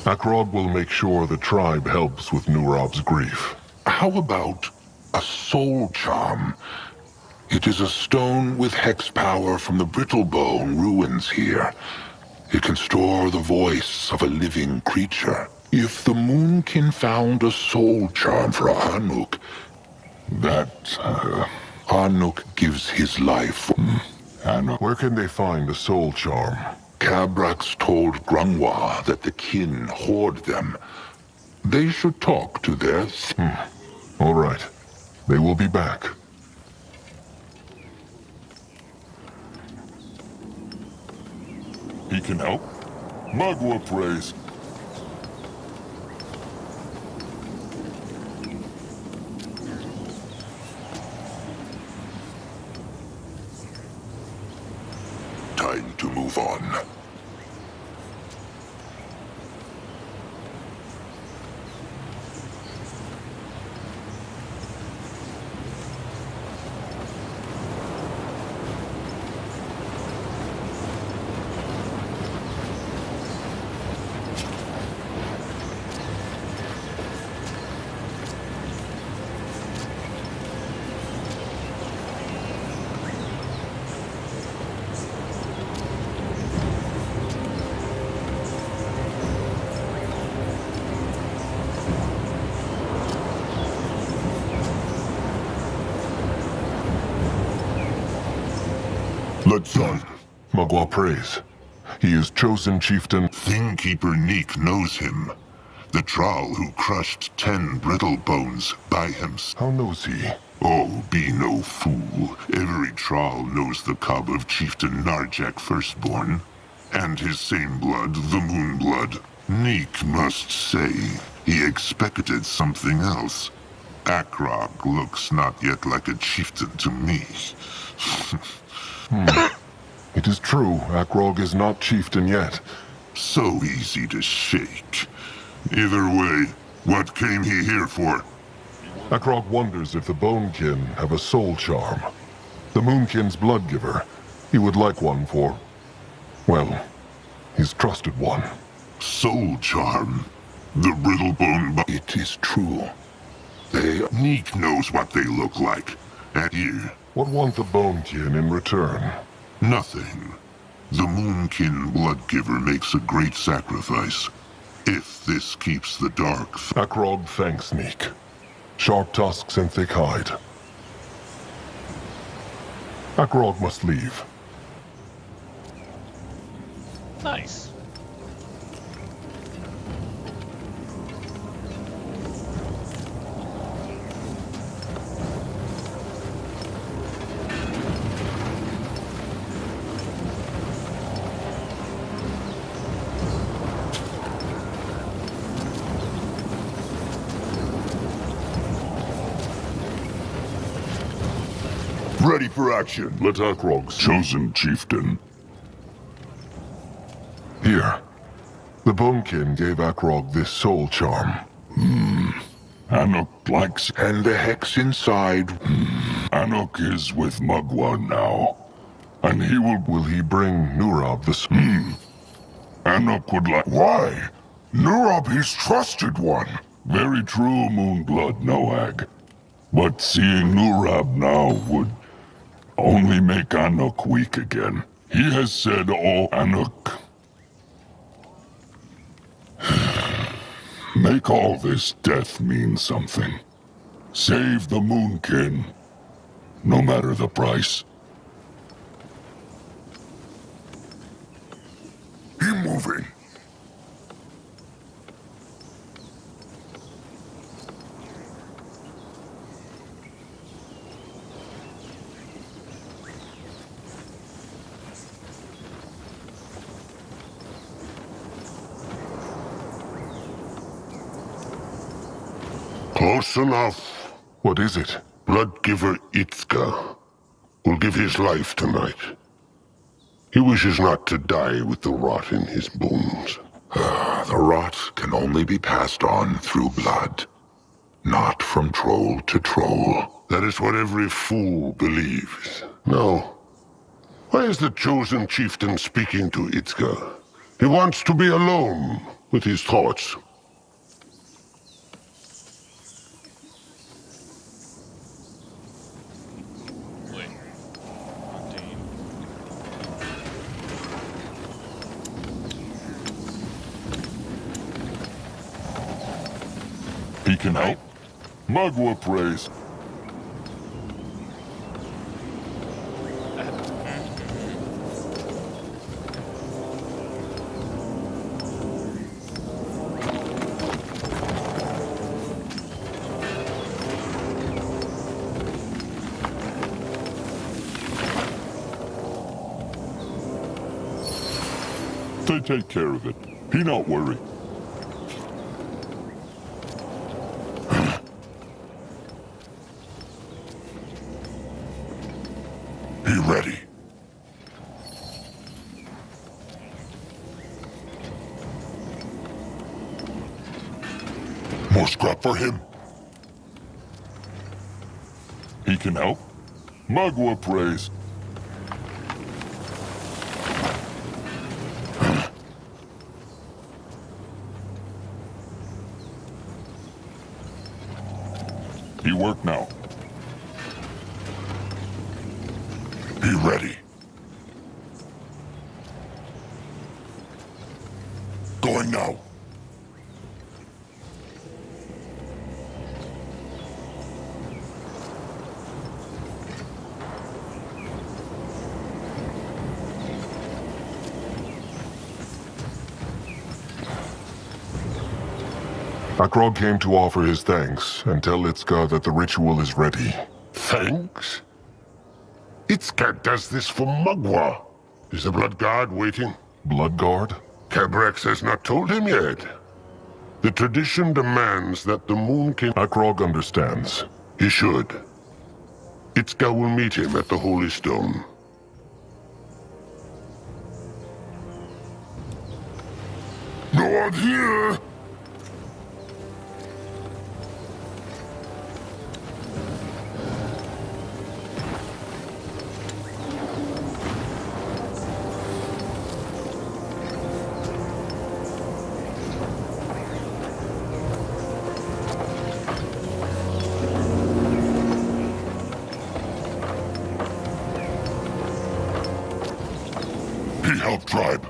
Akrog will make sure the tribe helps with Nurab's grief. How about a soul charm? It is a stone with hex power from the Brittlebone ruins here. It can store the voice of a living creature. If the Moonkin found a soul charm for Anuk, Anuk gives his life. Anuk. Where can they find a soul charm? Cabrax told Grungwa that the kin hoard them. They should talk to their... All right. They will be back. He can help. Mugwa prays. Time to move on. Let's on. Mugwa prays. He is chosen chieftain. Thingkeeper Neek knows him. The Troll who crushed 10 brittle bones by himself. How knows he? Oh, be no fool. Every Troll knows the cub of Chieftain Narjak Firstborn. And his same blood, the Moonblood. Neek must say he expected something else. Akrog looks not yet like a chieftain to me. It is true, Akrog is not chieftain yet. So easy to shake. Either way, what came he here for? Akrog wonders if the Bonekin have a soul charm. The Moonkin's bloodgiver. He would like one for, well, his trusted one. Soul charm? The Brittlebone... It is true. Neek knows what they look like. And you... What want the Bonekin in return? Nothing. The Moonkin Bloodgiver makes a great sacrifice. If this keeps the dark... Akrog thanks Neek. Sharp tusks and thick hide. Akrog must leave. Nice. Ready for action. Let Akrog's chosen chieftain. Here. The Bonekin gave Akrog this soul charm. Anuk likes... And the hex inside... Anuk is with Mugwa now. And he will... Will he bring Nurab the... Anuk would like... Why? Nurab his trusted one. Very true, Moonblood Noag. But seeing Nurab now would only make Anuk weak again. He has said all Anuk... Make all this death mean something. Save the Moonkin. No matter the price. Keep moving. Close enough. What is it? Bloodgiver Itzka will give his life tonight. He wishes not to die with the rot in his bones. The rot can only be passed on through blood, not from troll to troll. That is what every fool believes. No. Why is the chosen chieftain speaking to Itzka? He wants to be alone with his thoughts. He can help. Magua prays. They take care of it. He not worry. Be ready. More scrap for him. He can help. Magua prays. He work now. Be ready. Going now. Akrog came to offer his thanks and tell Itzka that the ritual is ready. Thanks? Itzka does this for Magua. Is the Blood Guard waiting? Blood Guard? Cabrex has not told him yet. The tradition demands that the Moonkin... Akrog understands. He should. Itzka will meet him at the Holy Stone. No one here! Help tribe.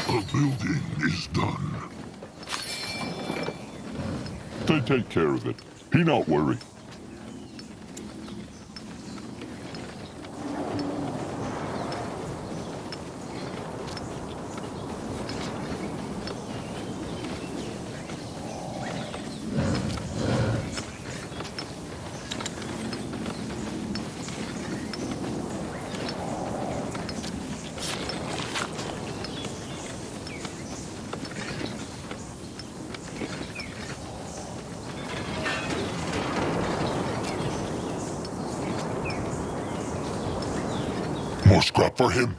The building is done. They take care of it. He not worry. More scrap for him.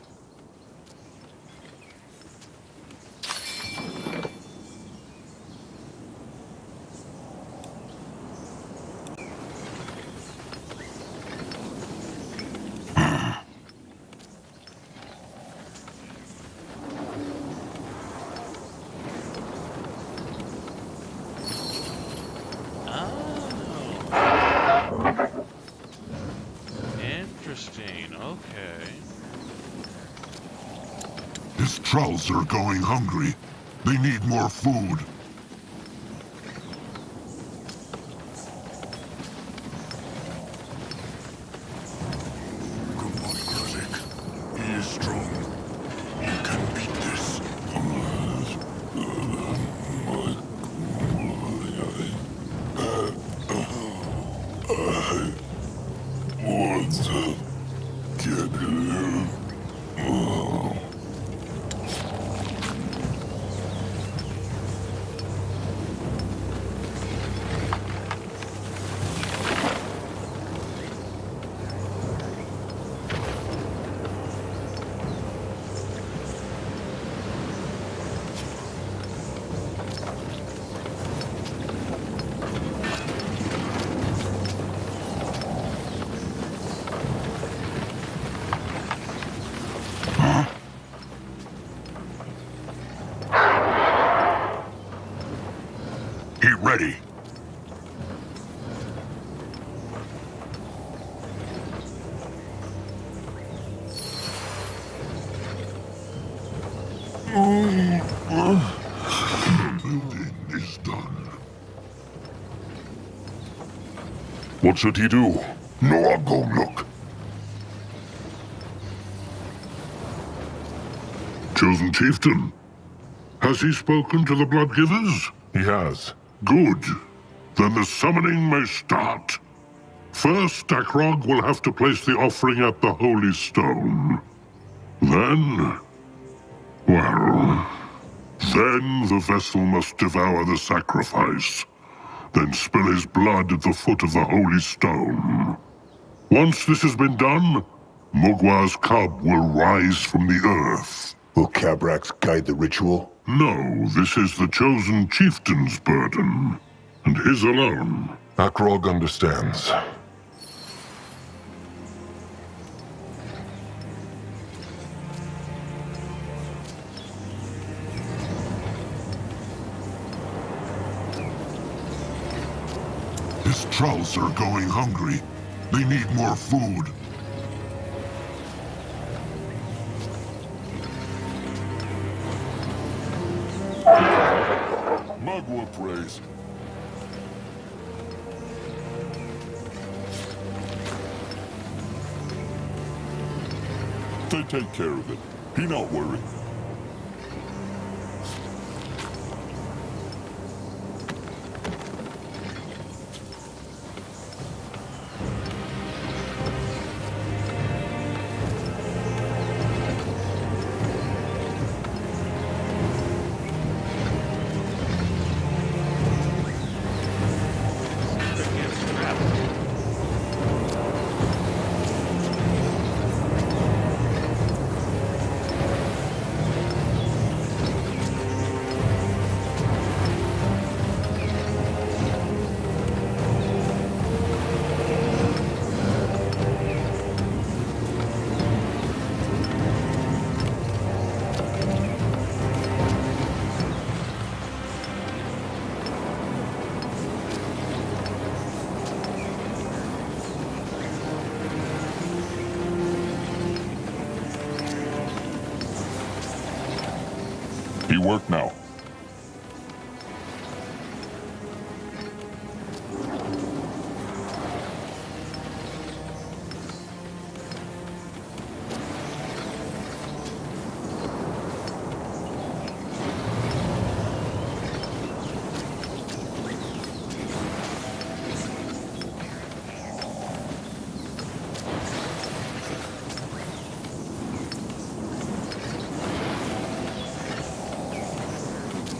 His trolls are going hungry. They need more food. Come on, Krasik. He is strong. He can beat this. I want to get him. He ready. Building is done. What should he do? No, I'll go look. Chosen Chieftain, has he spoken to the Bloodgivers? He has. Good. Then the summoning may start. First, Akrog will have to place the offering at the Holy Stone. Then... well... then the vessel must devour the sacrifice. Then spill his blood at the foot of the Holy Stone. Once this has been done, Mugwa's cub will rise from the earth. Will Cabrax guide the ritual? No, this is the Chosen Chieftain's burden, and his alone. Akrog understands. His trolls are going hungry. They need more food. Magua praise. They take care of it. He not worry. He work now.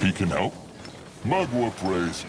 He can help. Magua praise.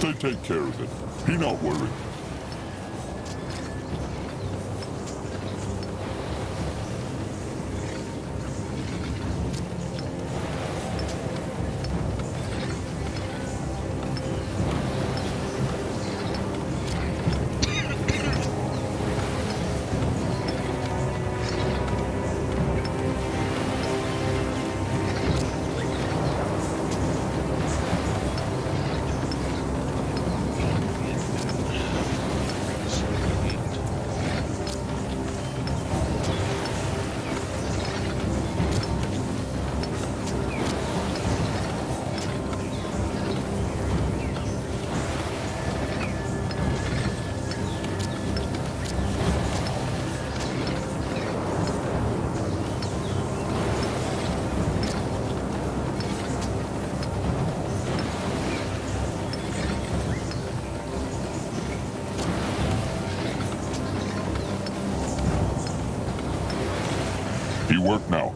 They take care of it. He not worried. He work now.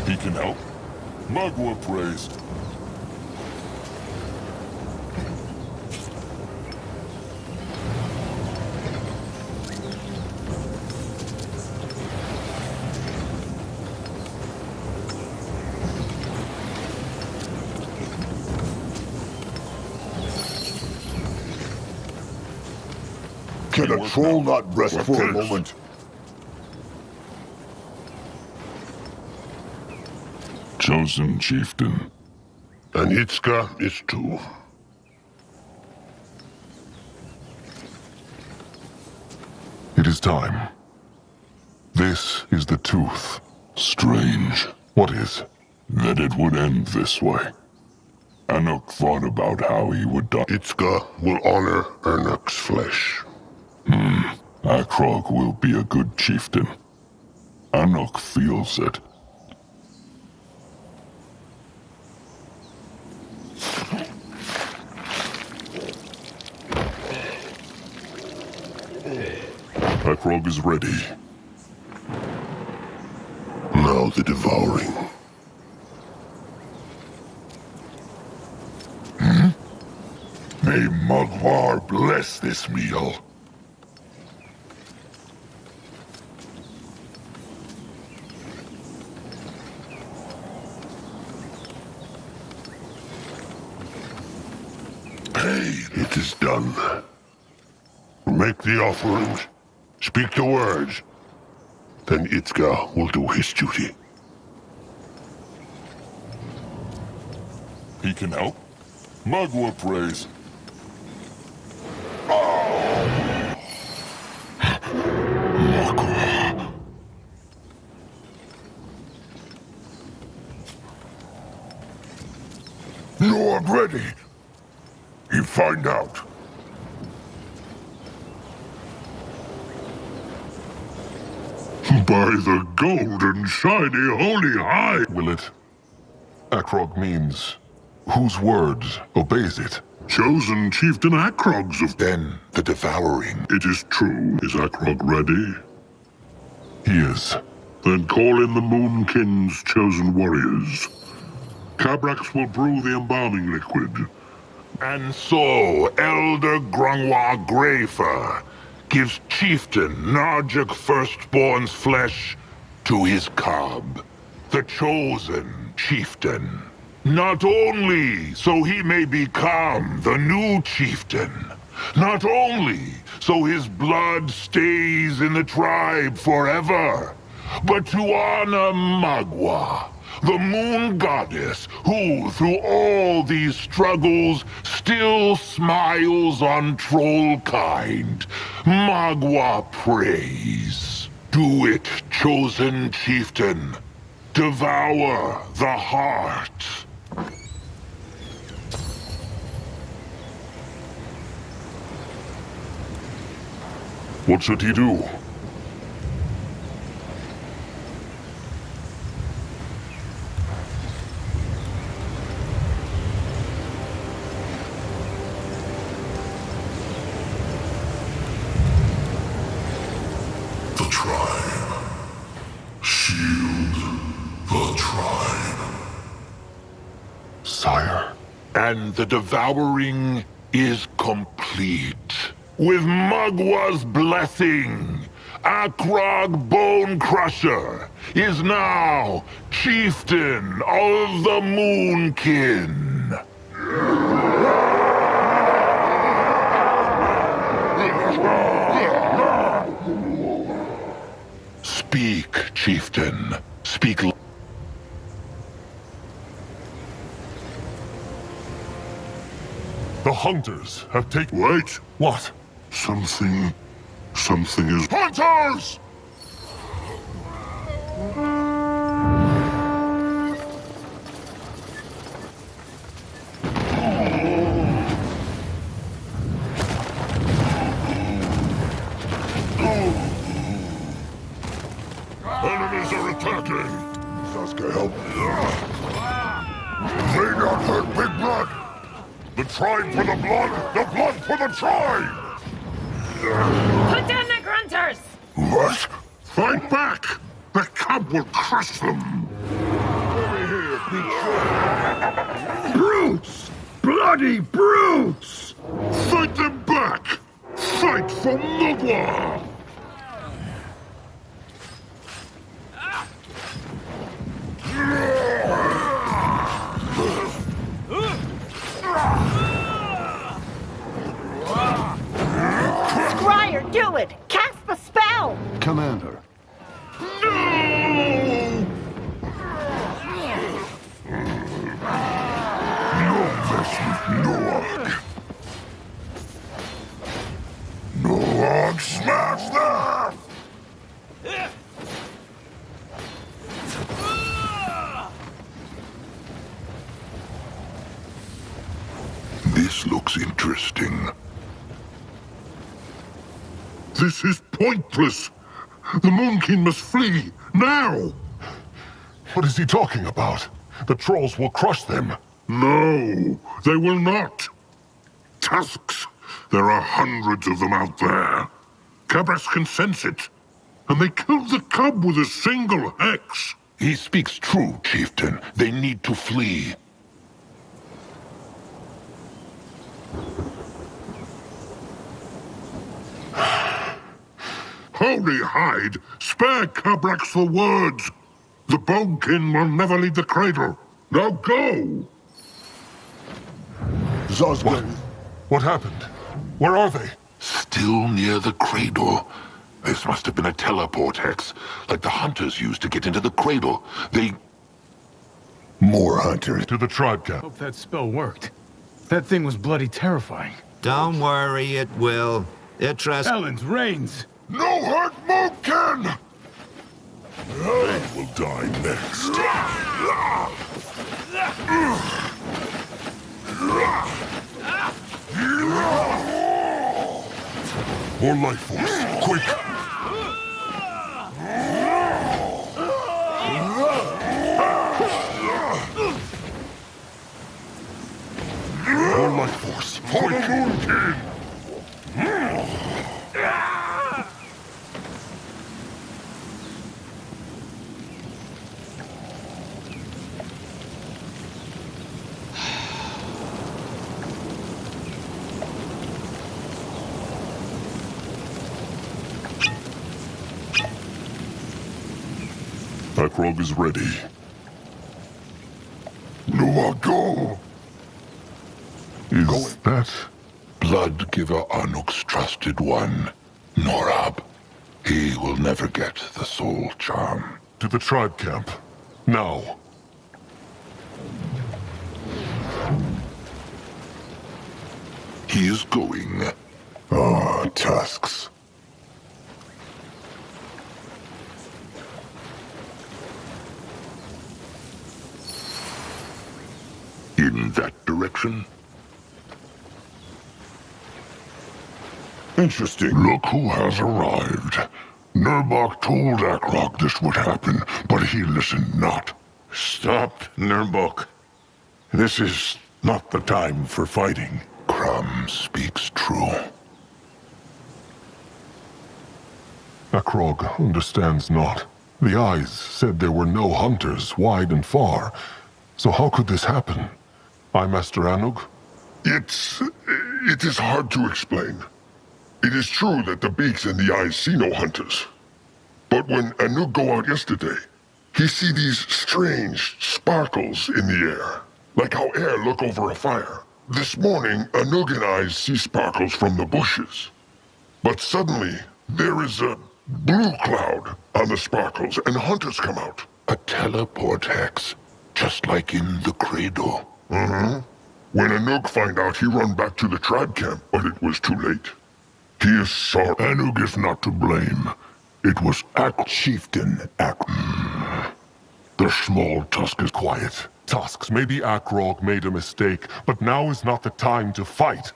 He can help. Magua praise. Can a troll not rest What for a gives? moment? Chosen chieftain. And Itzka is too. It is time. This is the tooth. Strange What is? that it would end this way. Anuk thought about how he would die. Itzka will honor Ernuk's flesh. Akrog will be a good chieftain. Anuk feels it. Akrog is ready. Now the devouring. May Magwar bless this meal. It is done. Make the offerings. Speak the words. Then Itzka will do his duty. He can help. Magua praise. Magua. Lord ready. You find out. By the golden shiny holy hide. Will it? Akrog means whose words obeys it? Chosen chieftain Akrog's of... Then the devouring. It is true. Is Akrog ready? He is. Then call in the Moonking's chosen warriors. Cabrax will brew the embalming liquid. And so, Elder Grungwa Greyfur gives Chieftain Narjuk Firstborn's flesh to his cub, the chosen chieftain. Not only so he may become the new chieftain, not only so his blood stays in the tribe forever, but to honor Magua, the moon goddess who, through all these struggles, still smiles on trollkind. Magua prays. Do it, chosen chieftain. Devour the heart. What should he do? The tribe. Shield The tribe. Sire. And the devouring is complete. With Magwa's blessing, Akrog Bone Crusher is now chieftain of the Moonkin. Speak, chieftain. Speak. The hunters have taken... Wait! What? Something is... Hunters! Enemies are attacking! Sasuke, help. May not hurt Big Blood! The tribe for the blood for the tribe! Put down the grunters! What? Fight back! The cub will crush them! Over here, brutes! Bloody brutes! Fight them back! Fight for Mugwa! Scryer, do it! Cast the spell! Commander. Noag, smash them! This looks interesting. This is pointless! The Moonkin must flee, now! What is he talking about? The trolls will crush them. No, they will not. Tusks. There are hundreds of them out there. Cabras can sense it. And they killed the cub with a single hex. He speaks true, chieftain. They need to flee. Holy hide! Spare Cabrax the words! The Bonekin will never leave the cradle. Now go! Sasuke. What happened? Where are they? Still near the cradle. This must have been a teleport hex, like the hunters used to get into the cradle. They... More hunters. To the tribe camp. Hope that spell worked. That thing was bloody terrifying. Don't worry, it will. It trusts... Ellen's reigns! No hurt Moonkin! They will die next. More life force, quick! More life force, quick! Moonkin! Akrog is ready. Noah, go! Is that... Blood-giver Anuk's trusted one, Norab. He will never get the soul charm. To the tribe camp. Now. He is going. Oh, tusks. In that direction? Interesting. Look who has arrived. Nurbok told Akrog this would happen, but he listened not. Stop, Nurbok. This is not the time for fighting. Crumb speaks true. Akrog understands not. The eyes said there were no hunters wide and far. So how could this happen? Master Anug? It is hard to explain. It is true that the beaks and the eyes see no hunters. But when Anug go out yesterday, he see these strange sparkles in the air, like how air look over a fire. This morning, Anug and I see sparkles from the bushes. But suddenly, there is a blue cloud on the sparkles, and hunters come out. A teleport hex, just like in the cradle. Mm-hmm. When Anug find out, he run back to the tribe camp, but it was too late. He is sorry. Anug is not to blame. It was Chieftain The small tusk is quiet. Tusks, maybe Akrog made a mistake, but now is not the time to fight.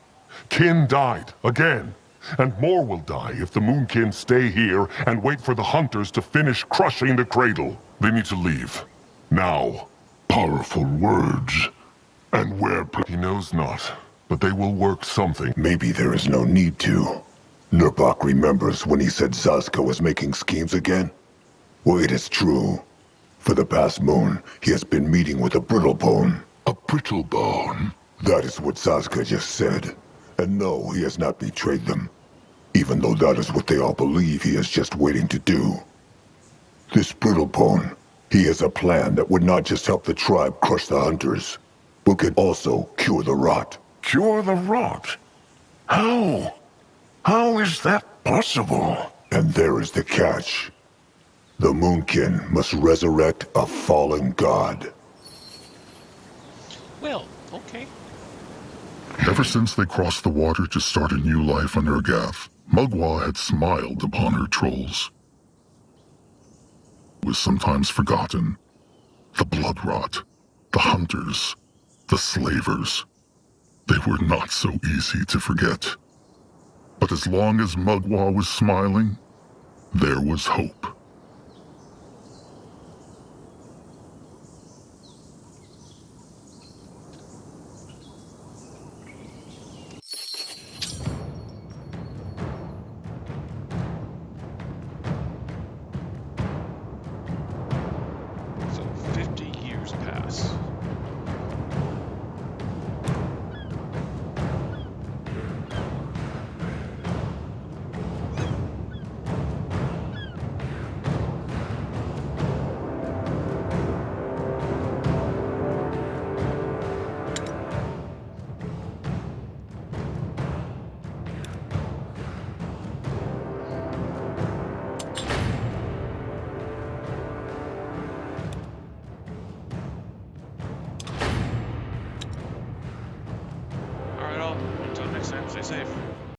Kin died, again. And more will die if the Moonkin stay here and wait for the hunters to finish crushing the cradle. They need to leave. Now. Powerful words. And where... He knows not, but they will work something. Maybe there is no need to. Nurbok remembers when he said Zazka was making schemes again? Well, it is true. For the past moon, he has been meeting with a Brittlebone. A Brittlebone? That is what Zazka just said. And no, he has not betrayed them. Even though that is what they all believe he is just waiting to do. This Brittlebone, he has a plan that would not just help the tribe crush the hunters, but could also cure the rot. Cure the rot? How? How is that possible? And there is the catch. The Moonkin must resurrect a fallen god. Well, okay. Ever since they crossed the water to start a new life on Urgath, Mugwa had smiled upon her trolls. It was sometimes forgotten. The blood rot, the hunters, the slavers. They were not so easy to forget. But as long as Mugwa was smiling, there was hope.